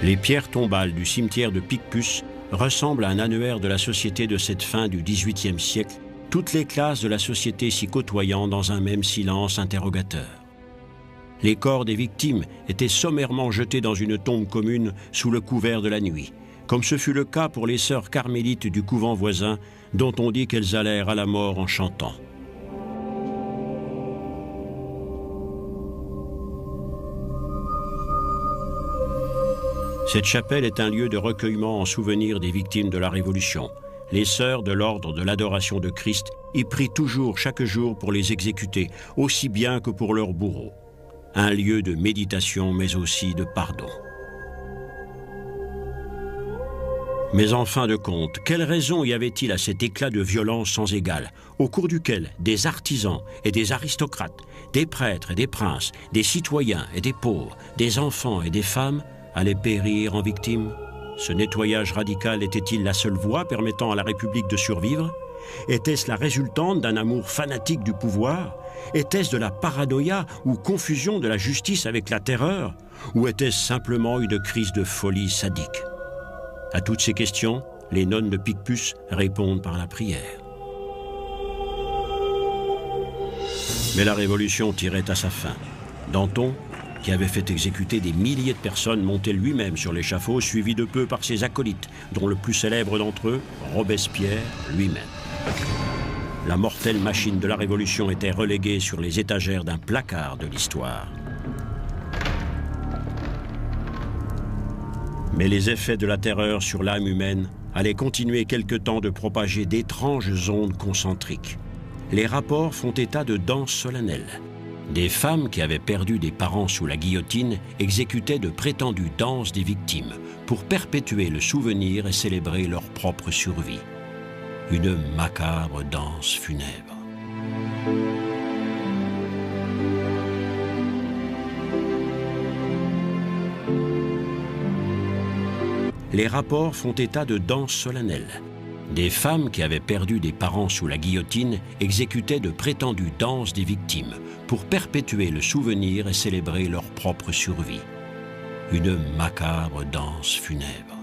Les pierres tombales du cimetière de Picpus ressemblent à un annuaire de la société de cette fin du XVIIIe siècle, toutes les classes de la société s'y côtoyant dans un même silence interrogateur. Les corps des victimes étaient sommairement jetés dans une tombe commune sous le couvert de la nuit, comme ce fut le cas pour les sœurs carmélites du couvent voisin, dont on dit qu'elles allèrent à la mort en chantant. Cette chapelle est un lieu de recueillement en souvenir des victimes de la Révolution. Les sœurs de l'ordre de l'adoration de Christ y prient toujours chaque jour pour les exécuter, aussi bien que pour leurs bourreaux. Un lieu de méditation, mais aussi de pardon. Mais en fin de compte, quelle raison y avait-il à cet éclat de violence sans égal, au cours duquel des artisans et des aristocrates, des prêtres et des princes, des citoyens et des pauvres, des enfants et des femmes allaient périr en victimes? Ce nettoyage radical était-il la seule voie permettant à la République de survivre? Était-ce la résultante d'un amour fanatique du pouvoir? Était-ce de la paranoïa ou confusion de la justice avec la terreur? Ou était-ce simplement une crise de folie sadique? À toutes ces questions, les nonnes de Picpus répondent par la prière. Mais la Révolution tirait à sa fin. Danton, qui avait fait exécuter des milliers de personnes, montait lui-même sur l'échafaud, suivi de peu par ses acolytes, dont le plus célèbre d'entre eux, Robespierre lui-même. La mortelle machine de la Révolution était reléguée sur les étagères d'un placard de l'histoire. Mais les effets de la terreur sur l'âme humaine allaient continuer quelque temps de propager d'étranges ondes concentriques. Les rapports font état de danses solennelles. Des femmes qui avaient perdu des parents sous la guillotine exécutaient de prétendues danses des victimes pour perpétuer le souvenir et célébrer leur propre survie. Une macabre danse funèbre. Les rapports font état de danses solennelles. Des femmes qui avaient perdu des parents sous la guillotine exécutaient de prétendues danses des victimes pour perpétuer le souvenir et célébrer leur propre survie. Une macabre danse funèbre.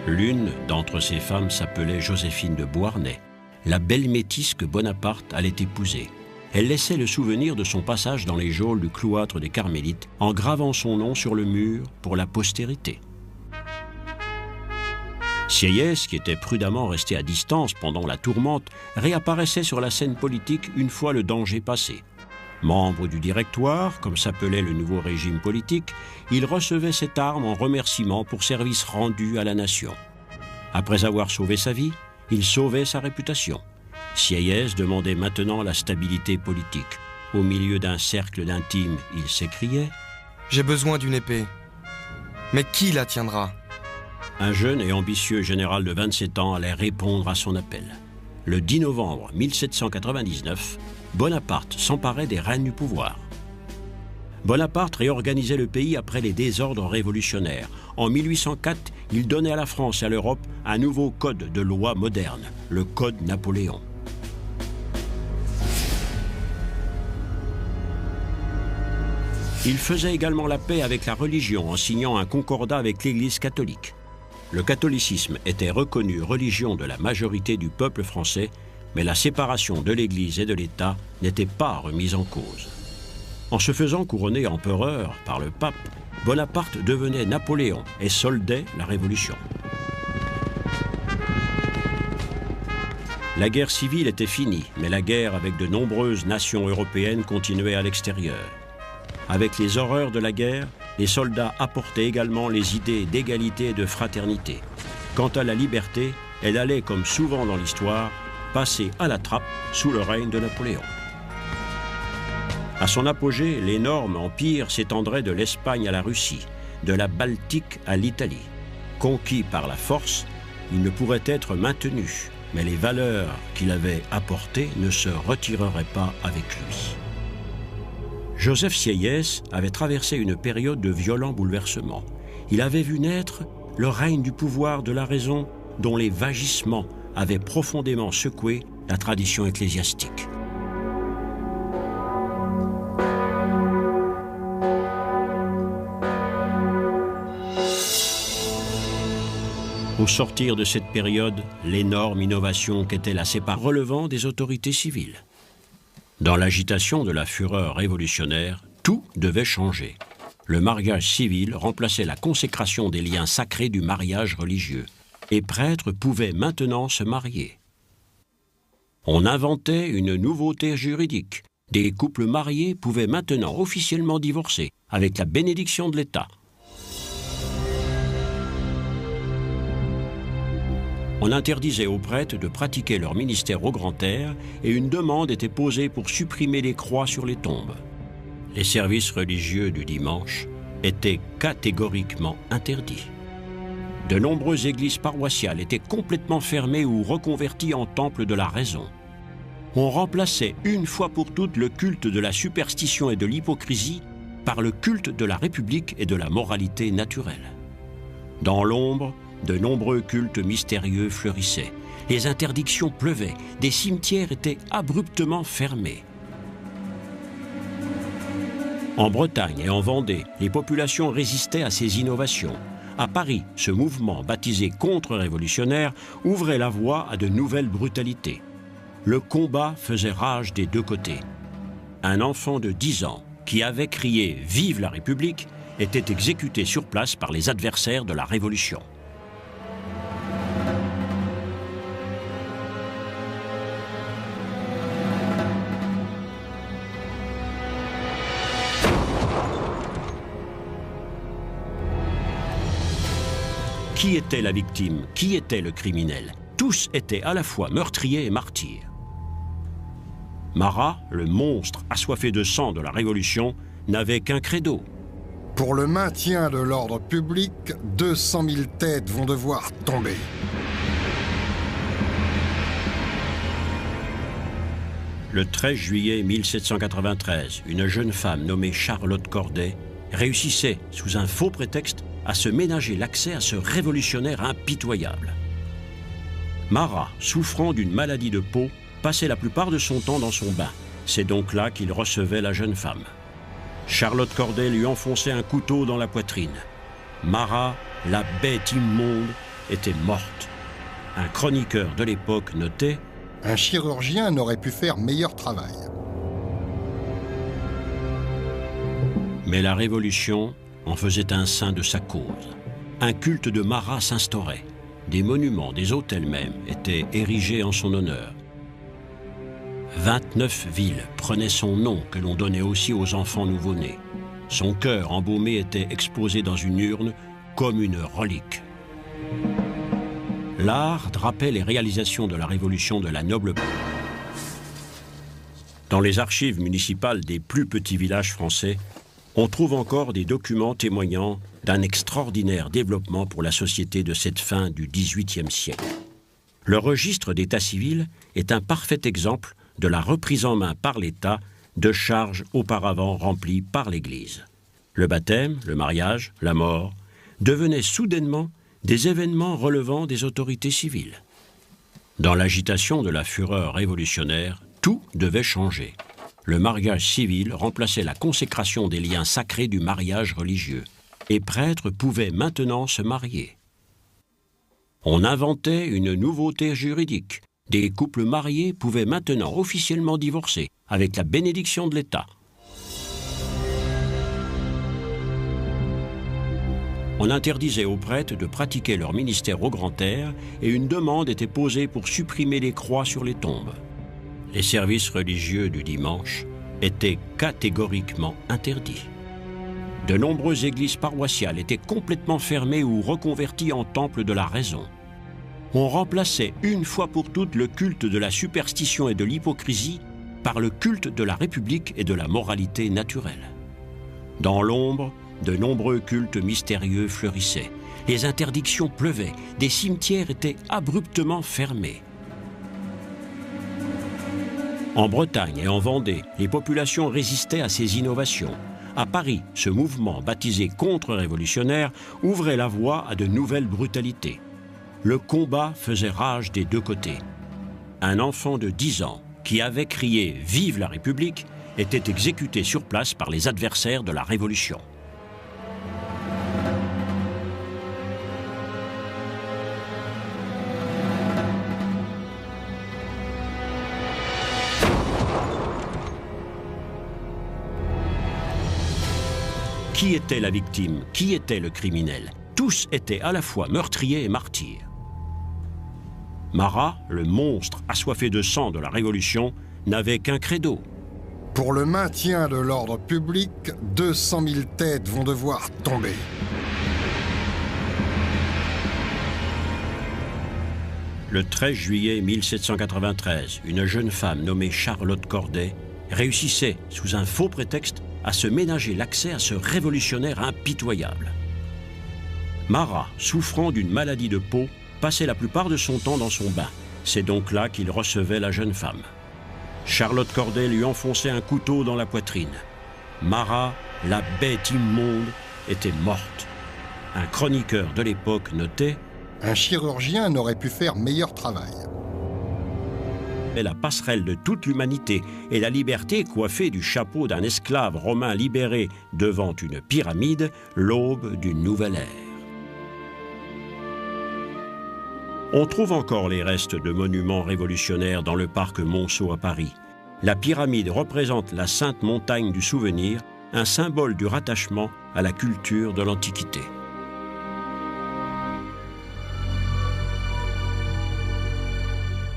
L'une d'entre ces femmes s'appelait Joséphine de Beauharnais, la belle métisse que Bonaparte allait épouser. Elle laissait le souvenir de son passage dans les geôles du cloître des Carmélites en gravant son nom sur le mur pour la postérité. Sieyès, qui était prudemment resté à distance pendant la tourmente, réapparaissait sur la scène politique une fois le danger passé. Membre du Directoire, comme s'appelait le nouveau régime politique, il recevait cette arme en remerciement pour service rendu à la nation. Après avoir sauvé sa vie, il sauvait sa réputation. Sieyès demandait maintenant la stabilité politique. Au milieu d'un cercle d'intimes, il s'écriait « J'ai besoin d'une épée. Mais qui la tiendra ?» Un jeune et ambitieux général de 27 ans allait répondre à son appel. Le 10 novembre 1799, Bonaparte s'emparait des rênes du pouvoir. Bonaparte réorganisait le pays après les désordres révolutionnaires. En 1804, il donnait à la France et à l'Europe un nouveau code de loi moderne, le Code Napoléon. Il faisait également la paix avec la religion en signant un concordat avec l'Église catholique. Le catholicisme était reconnu religion de la majorité du peuple français, mais la séparation de l'Église et de l'État n'était pas remise en cause. En se faisant couronner empereur par le pape, Bonaparte devenait Napoléon et soldait la Révolution. La guerre civile était finie, mais la guerre avec de nombreuses nations européennes continuait à l'extérieur. Avec les horreurs de la guerre, les soldats apportaient également les idées d'égalité et de fraternité. Quant à la liberté, elle allait, comme souvent dans l'histoire, passer à la trappe sous le règne de Napoléon. À son apogée, l'énorme empire s'étendrait de l'Espagne à la Russie, de la Baltique à l'Italie. Conquis par la force, il ne pourrait être maintenu, mais les valeurs qu'il avait apportées ne se retireraient pas avec lui. Joseph Sieyès avait traversé une période de violents bouleversements. Il avait vu naître le règne du pouvoir de la raison dont les vagissements avaient profondément secoué la tradition ecclésiastique. Au sortir de cette période, l'énorme innovation qu'était la séparation relevant des autorités civiles. Dans l'agitation de la fureur révolutionnaire, tout devait changer. Le mariage civil remplaçait la consécration des liens sacrés du mariage religieux. Et prêtres pouvaient maintenant se marier. On inventait une nouveauté juridique. Des couples mariés pouvaient maintenant officiellement divorcer, avec la bénédiction de l'État. On interdisait aux prêtres de pratiquer leur ministère au grand air et une demande était posée pour supprimer les croix sur les tombes. Les services religieux du dimanche étaient catégoriquement interdits. De nombreuses églises paroissiales étaient complètement fermées ou reconverties en temples de la raison. On remplaçait une fois pour toutes le culte de la superstition et de l'hypocrisie par le culte de la République et de la moralité naturelle. Dans l'ombre, de nombreux cultes mystérieux fleurissaient. Les interdictions pleuvaient, des cimetières étaient abruptement fermés. En Bretagne et en Vendée, les populations résistaient à ces innovations. À Paris, ce mouvement, baptisé contre-révolutionnaire, ouvrait la voie à de nouvelles brutalités. Le combat faisait rage des deux côtés. Un enfant de 10 ans, qui avait crié « Vive la République !» était exécuté sur place par les adversaires de la Révolution. Qui était la victime? Qui était le criminel? Tous étaient à la fois meurtriers et martyrs. Marat, le monstre assoiffé de sang de la Révolution, n'avait qu'un credo. Pour le maintien de l'ordre public, 200 000 têtes vont devoir tomber. Le 13 juillet 1793, une jeune femme nommée Charlotte Corday réussissait, sous un faux prétexte, à se ménager l'accès à ce révolutionnaire impitoyable. Marat, souffrant d'une maladie de peau, passait la plupart de son temps dans son bain. C'est donc là qu'il recevait la jeune femme. Charlotte Corday lui enfonçait un couteau dans la poitrine. Marat, la bête immonde, était morte. Un chroniqueur de l'époque notait « Un chirurgien n'aurait pu faire meilleur travail. » Mais la Révolution en faisait un saint de sa cause. Un culte de Marat s'instaurait. Des monuments, des hôtels même, étaient érigés en son honneur. 29 villes prenaient son nom, que l'on donnait aussi aux enfants nouveau-nés. Son cœur embaumé était exposé dans une urne comme une relique. L'art drapait les réalisations de la Révolution de la noble. Dans les archives municipales des plus petits villages français, on trouve encore des documents témoignant d'un extraordinaire développement pour la société de cette fin du XVIIIe siècle. Le registre d'état civil est un parfait exemple de la reprise en main par l'État de charges auparavant remplies par l'Église. Le baptême, le mariage, la mort devenaient soudainement des événements relevant des autorités civiles. Dans l'agitation de la fureur révolutionnaire, tout devait changer. Le mariage civil remplaçait la consécration des liens sacrés du mariage religieux, et prêtres pouvaient maintenant se marier. On inventait une nouveauté juridique. Des couples mariés pouvaient maintenant officiellement divorcer, avec la bénédiction de l'État. On interdisait aux prêtres de pratiquer leur ministère au grand air et une demande était posée pour supprimer les croix sur les tombes. Les services religieux du dimanche étaient catégoriquement interdits. De nombreuses églises paroissiales étaient complètement fermées ou reconverties en temples de la raison. On remplaçait une fois pour toutes le culte de la superstition et de l'hypocrisie par le culte de la République et de la moralité naturelle. Dans l'ombre, de nombreux cultes mystérieux fleurissaient. Les interdictions pleuvaient, des cimetières étaient abruptement fermés. En Bretagne et en Vendée, les populations résistaient à ces innovations. À Paris, ce mouvement baptisé contre-révolutionnaire ouvrait la voie à de nouvelles brutalités. Le combat faisait rage des deux côtés. Un enfant de 10 ans qui avait crié « Vive la République » était exécuté sur place par les adversaires de la Révolution. Qui était la victime? Qui était le criminel? Tous étaient à la fois meurtriers et martyrs. Marat, le monstre assoiffé de sang de la Révolution, n'avait qu'un credo. Pour le maintien de l'ordre public, 200 000 têtes vont devoir tomber. Le 13 juillet 1793, une jeune femme nommée Charlotte Corday réussissait, sous un faux prétexte, à se ménager l'accès à ce révolutionnaire impitoyable. Marat, souffrant d'une maladie de peau, passait la plupart de son temps dans son bain. C'est donc là qu'il recevait la jeune femme. Charlotte Corday lui enfonçait un couteau dans la poitrine. Marat, la bête immonde, était morte. Un chroniqueur de l'époque notait « Un chirurgien n'aurait pu faire meilleur travail. » La passerelle de toute l'humanité et la liberté coiffée du chapeau d'un esclave romain libéré devant une pyramide, l'aube d'une nouvelle ère. On trouve encore les restes de monuments révolutionnaires dans le parc Monceau à Paris. La pyramide représente la sainte montagne du souvenir, un symbole du rattachement à la culture de l'Antiquité.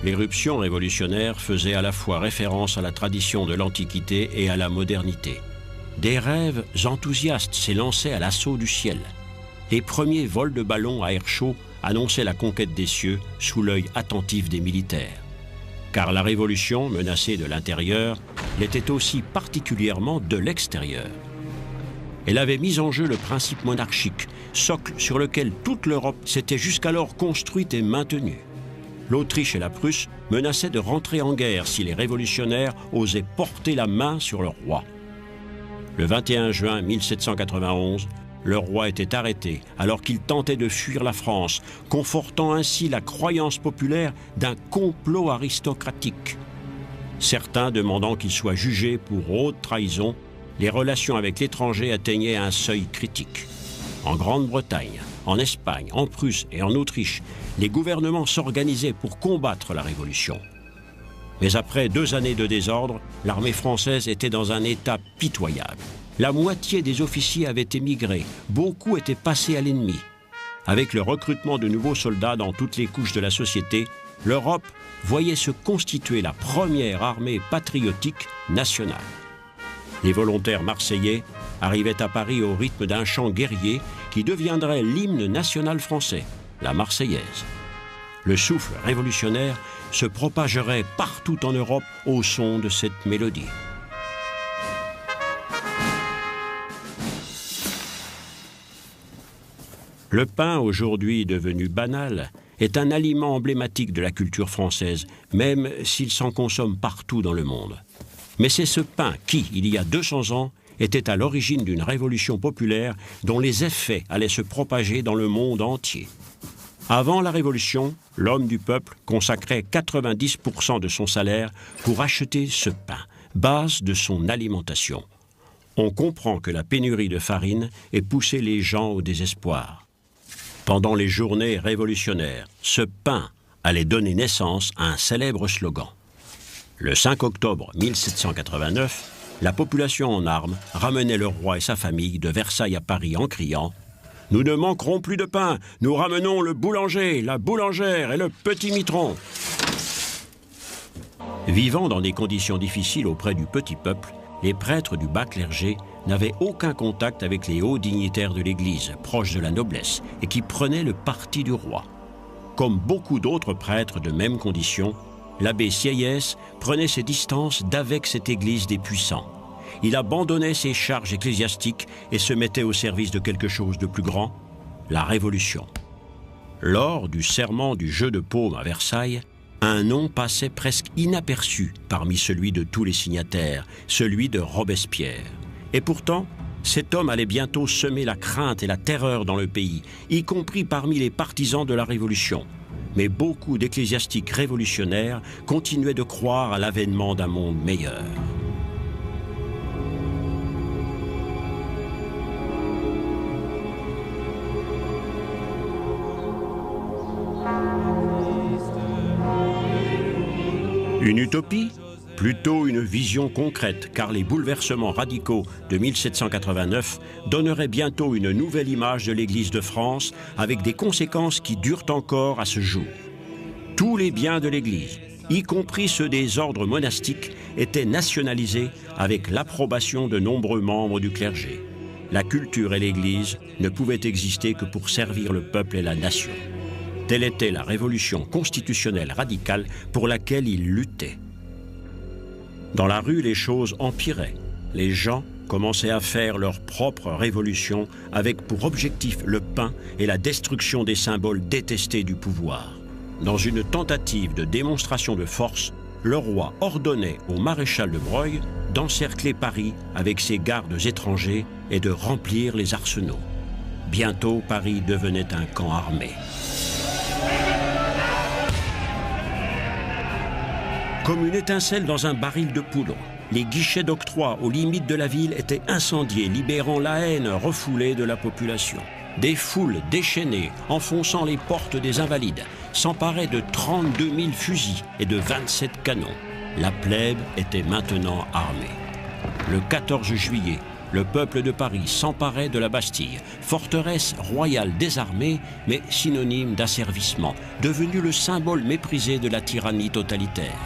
L'éruption révolutionnaire faisait à la fois référence à la tradition de l'Antiquité et à la modernité. Des rêves enthousiastes s'élançaient à l'assaut du ciel. les premiers vols de ballons à air chaud annonçaient la conquête des cieux sous l'œil attentif des militaires. Car la Révolution, menacée de l'intérieur, l'était aussi particulièrement de l'extérieur. Elle avait mis en jeu le principe monarchique, socle sur lequel toute l'Europe s'était jusqu'alors construite et maintenue. L'Autriche et la Prusse menaçaient de rentrer en guerre si les révolutionnaires osaient porter la main sur le roi. Le 21 juin 1791, le roi était arrêté alors qu'il tentait de fuir la France, confortant ainsi la croyance populaire d'un complot aristocratique. Certains demandant qu'il soit jugé pour haute trahison, les relations avec l'étranger atteignaient un seuil critique. En Grande-Bretagne, en Espagne, en Prusse et en Autriche, les gouvernements s'organisaient pour combattre la Révolution. Mais après 2 années de désordre, l'armée française était dans un état pitoyable. La moitié des officiers avaient émigré, beaucoup étaient passés à l'ennemi. Avec le recrutement de nouveaux soldats dans toutes les couches de la société, l'Europe voyait se constituer la première armée patriotique nationale. Les volontaires marseillais arrivaient à Paris au rythme d'un chant guerrier qui deviendrait l'hymne national français, la Marseillaise. Le souffle révolutionnaire se propagerait partout en Europe au son de cette mélodie. Le pain, aujourd'hui devenu banal, est un aliment emblématique de la culture française, même s'il s'en consomme partout dans le monde. Mais c'est ce pain qui, il y a 200 ans, était à l'origine d'une révolution populaire dont les effets allaient se propager dans le monde entier. Avant la Révolution, l'homme du peuple consacrait 90% de son salaire pour acheter ce pain, base de son alimentation. On comprend que la pénurie de farine ait poussé les gens au désespoir. Pendant les journées révolutionnaires, ce pain allait donner naissance à un célèbre slogan. Le 5 octobre 1789, la population en armes ramenait le roi et sa famille de Versailles à Paris en criant « Nous ne manquerons plus de pain, nous ramenons le boulanger, la boulangère et le petit mitron ». Vivant dans des conditions difficiles auprès du petit peuple, les prêtres du bas clergé n'avaient aucun contact avec les hauts dignitaires de l'Église, proches de la noblesse, et qui prenaient le parti du roi. Comme beaucoup d'autres prêtres de même condition, l'abbé Sieyès prenait ses distances d'avec cette Église des puissants. Il abandonnait ses charges ecclésiastiques et se mettait au service de quelque chose de plus grand, la Révolution. Lors du serment du jeu de paume à Versailles, un nom passait presque inaperçu parmi celui de tous les signataires, celui de Robespierre. Et pourtant, cet homme allait bientôt semer la crainte et la terreur dans le pays, y compris parmi les partisans de la Révolution. Mais beaucoup d'ecclésiastiques révolutionnaires continuaient de croire à l'avènement d'un monde meilleur. Une utopie ? Plutôt une vision concrète, car les bouleversements radicaux de 1789 donneraient bientôt une nouvelle image de l'Église de France, avec des conséquences qui durent encore à ce jour. Tous les biens de l'Église, y compris ceux des ordres monastiques, étaient nationalisés avec l'approbation de nombreux membres du clergé. La culture et l'Église ne pouvaient exister que pour servir le peuple et la nation. Telle était la révolution constitutionnelle radicale pour laquelle il luttait. Dans la rue, les choses empiraient. Les gens commençaient à faire leur propre révolution avec pour objectif le pain et la destruction des symboles détestés du pouvoir. Dans une tentative de démonstration de force, le roi ordonnait au maréchal de Broglie d'encercler Paris avec ses gardes étrangers et de remplir les arsenaux. Bientôt, Paris devenait un camp armé. Comme une étincelle dans un baril de poudre, les guichets d'octroi aux limites de la ville étaient incendiés, libérant la haine refoulée de la population. Des foules déchaînées, enfonçant les portes des Invalides, s'emparaient de 32 000 fusils et de 27 canons. La plèbe était maintenant armée. Le 14 juillet, le peuple de Paris s'emparait de la Bastille, forteresse royale désarmée, mais synonyme d'asservissement, devenue le symbole méprisé de la tyrannie totalitaire.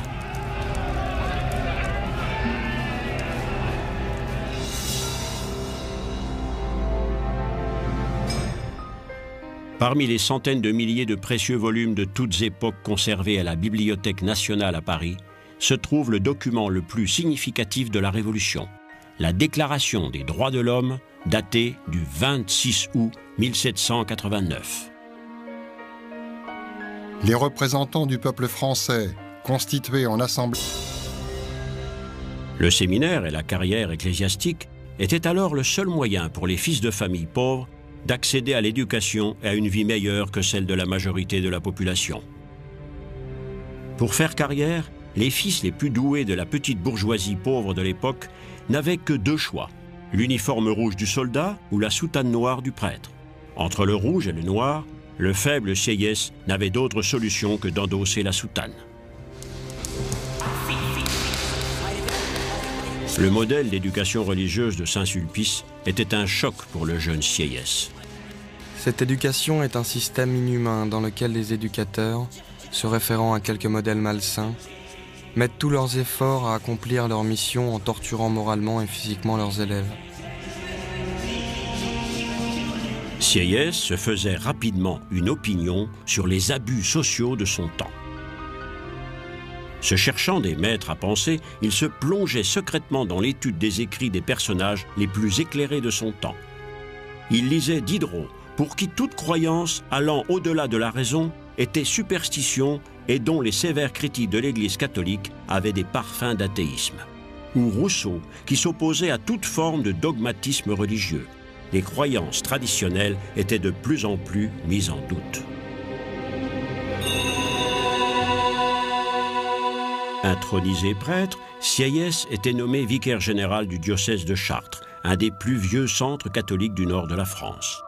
Parmi les centaines de milliers de précieux volumes de toutes époques conservés à la Bibliothèque nationale à Paris, se trouve le document le plus significatif de la Révolution, la Déclaration des droits de l'homme, datée du 26 août 1789. Les représentants du peuple français, constitués en assemblée... Le séminaire et la carrière ecclésiastique étaient alors le seul moyen pour les fils de famille pauvres d'accéder à l'éducation et à une vie meilleure que celle de la majorité de la population. Pour faire carrière, les fils les plus doués de la petite bourgeoisie pauvre de l'époque n'avaient que deux choix, l'uniforme rouge du soldat ou la soutane noire du prêtre. Entre le rouge et le noir, le faible Sieyès n'avait d'autre solution que d'endosser la soutane. Le modèle d'éducation religieuse de Saint-Sulpice était un choc pour le jeune Sieyès. Cette éducation est un système inhumain dans lequel les éducateurs, se référant à quelques modèles malsains, mettent tous leurs efforts à accomplir leur mission en torturant moralement et physiquement leurs élèves. Sieyès se faisait rapidement une opinion sur les abus sociaux de son temps. Se cherchant des maîtres à penser, il se plongeait secrètement dans l'étude des écrits des personnages les plus éclairés de son temps. Il lisait Diderot, pour qui toute croyance allant au-delà de la raison était superstition et dont les sévères critiques de l'Église catholique avaient des parfums d'athéisme. Ou Rousseau, qui s'opposait à toute forme de dogmatisme religieux. Les croyances traditionnelles étaient de plus en plus mises en doute. Intronisé prêtre, Sieyès était nommé vicaire général du diocèse de Chartres, un des plus vieux centres catholiques du nord de la France.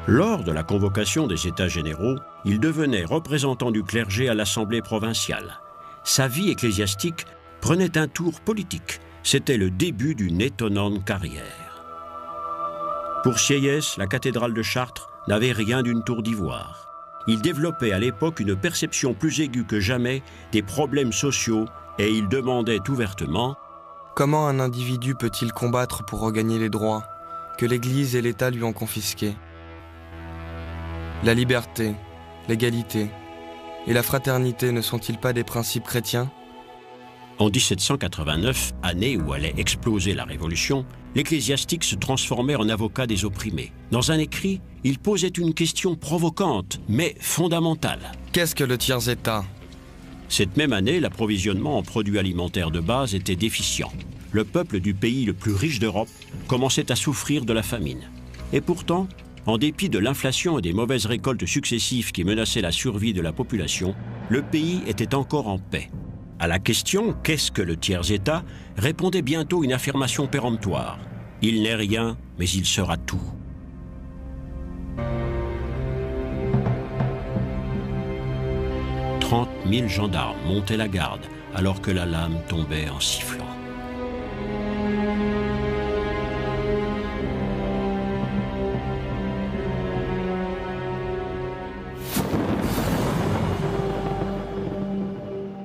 Lors de la convocation des États généraux, il devenait représentant du clergé à l'Assemblée provinciale. Sa vie ecclésiastique prenait un tour politique. C'était le début d'une étonnante carrière. Pour Sieyès, la cathédrale de Chartres n'avait rien d'une tour d'ivoire. Il développait à l'époque une perception plus aiguë que jamais des problèmes sociaux et il demandait ouvertement « Comment un individu peut-il combattre pour regagner les droits que l'Église et l'État lui ont confisqués ? La liberté, l'égalité et la fraternité ne sont-ils pas des principes chrétiens ? » En 1789, année où allait exploser la Révolution, l'ecclésiastique se transformait en avocat des opprimés. Dans un écrit, il posait une question provocante, mais fondamentale. Qu'est-ce que le tiers-État ? Cette même année, l'approvisionnement en produits alimentaires de base était déficient. Le peuple du pays le plus riche d'Europe commençait à souffrir de la famine. Et pourtant, en dépit de l'inflation et des mauvaises récoltes successives qui menaçaient la survie de la population, le pays était encore en paix. À la question « Qu'est-ce que le tiers-État ?» répondait bientôt une affirmation péremptoire. « Il n'est rien, mais il sera tout. » 30 000 gendarmes montaient la garde alors que la lame tombait en sifflant.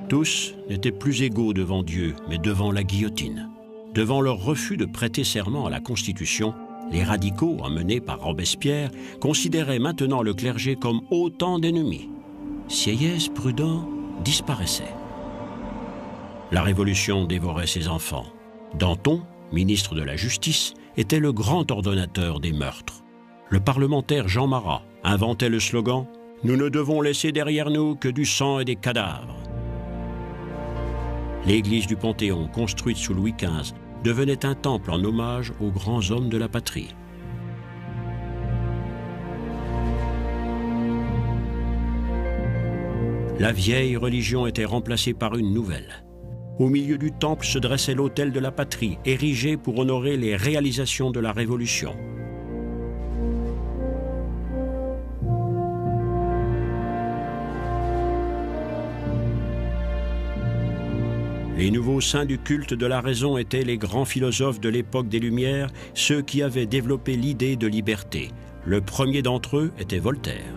Tous n'étaient plus égaux devant Dieu, mais devant la guillotine. Devant leur refus de prêter serment à la Constitution, les radicaux, emmenés par Robespierre, considéraient maintenant le clergé comme autant d'ennemis. Sieyès, prudent, disparaissait. La Révolution dévorait ses enfants. Danton, ministre de la Justice, était le grand ordonnateur des meurtres. Le parlementaire Jean Marat inventait le slogan « Nous ne devons laisser derrière nous que du sang et des cadavres ». L'église du Panthéon, construite sous Louis XV, devenait un temple en hommage aux grands hommes de la patrie. La vieille religion était remplacée par une nouvelle. Au milieu du temple se dressait l'autel de la patrie, érigé pour honorer les réalisations de la Révolution. Les nouveaux saints du culte de la raison étaient les grands philosophes de l'époque des Lumières, ceux qui avaient développé l'idée de liberté. Le premier d'entre eux était Voltaire.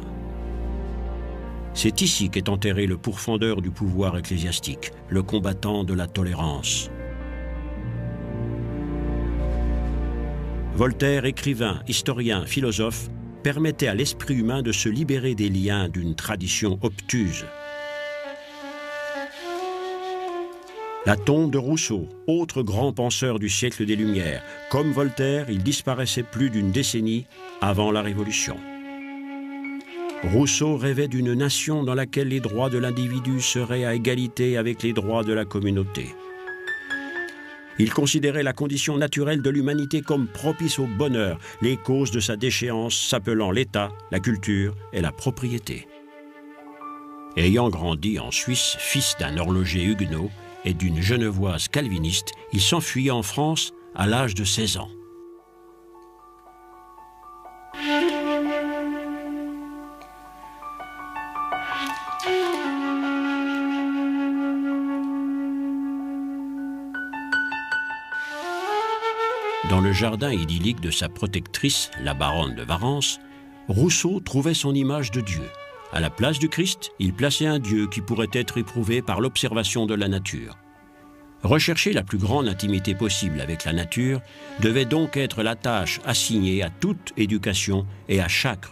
C'est ici qu'est enterré le pourfendeur du pouvoir ecclésiastique, le combattant de la tolérance. Voltaire, écrivain, historien, philosophe, permettait à l'esprit humain de se libérer des liens d'une tradition obtuse. La tombe de Rousseau, autre grand penseur du siècle des Lumières. Comme Voltaire, il disparaissait plus d'une décennie avant la Révolution. Rousseau rêvait d'une nation dans laquelle les droits de l'individu seraient à égalité avec les droits de la communauté. Il considérait la condition naturelle de l'humanité comme propice au bonheur, les causes de sa déchéance s'appelant l'État, la culture et la propriété. Ayant grandi en Suisse, fils d'un horloger huguenot et d'une genevoise calviniste, il s'enfuit en France à l'âge de 16 ans. Dans le jardin idyllique de sa protectrice, la baronne de Warens, Rousseau trouvait son image de Dieu. À la place du Christ, il plaçait un Dieu qui pourrait être éprouvé par l'observation de la nature. Rechercher la plus grande intimité possible avec la nature devait donc être la tâche assignée à toute éducation et à chaque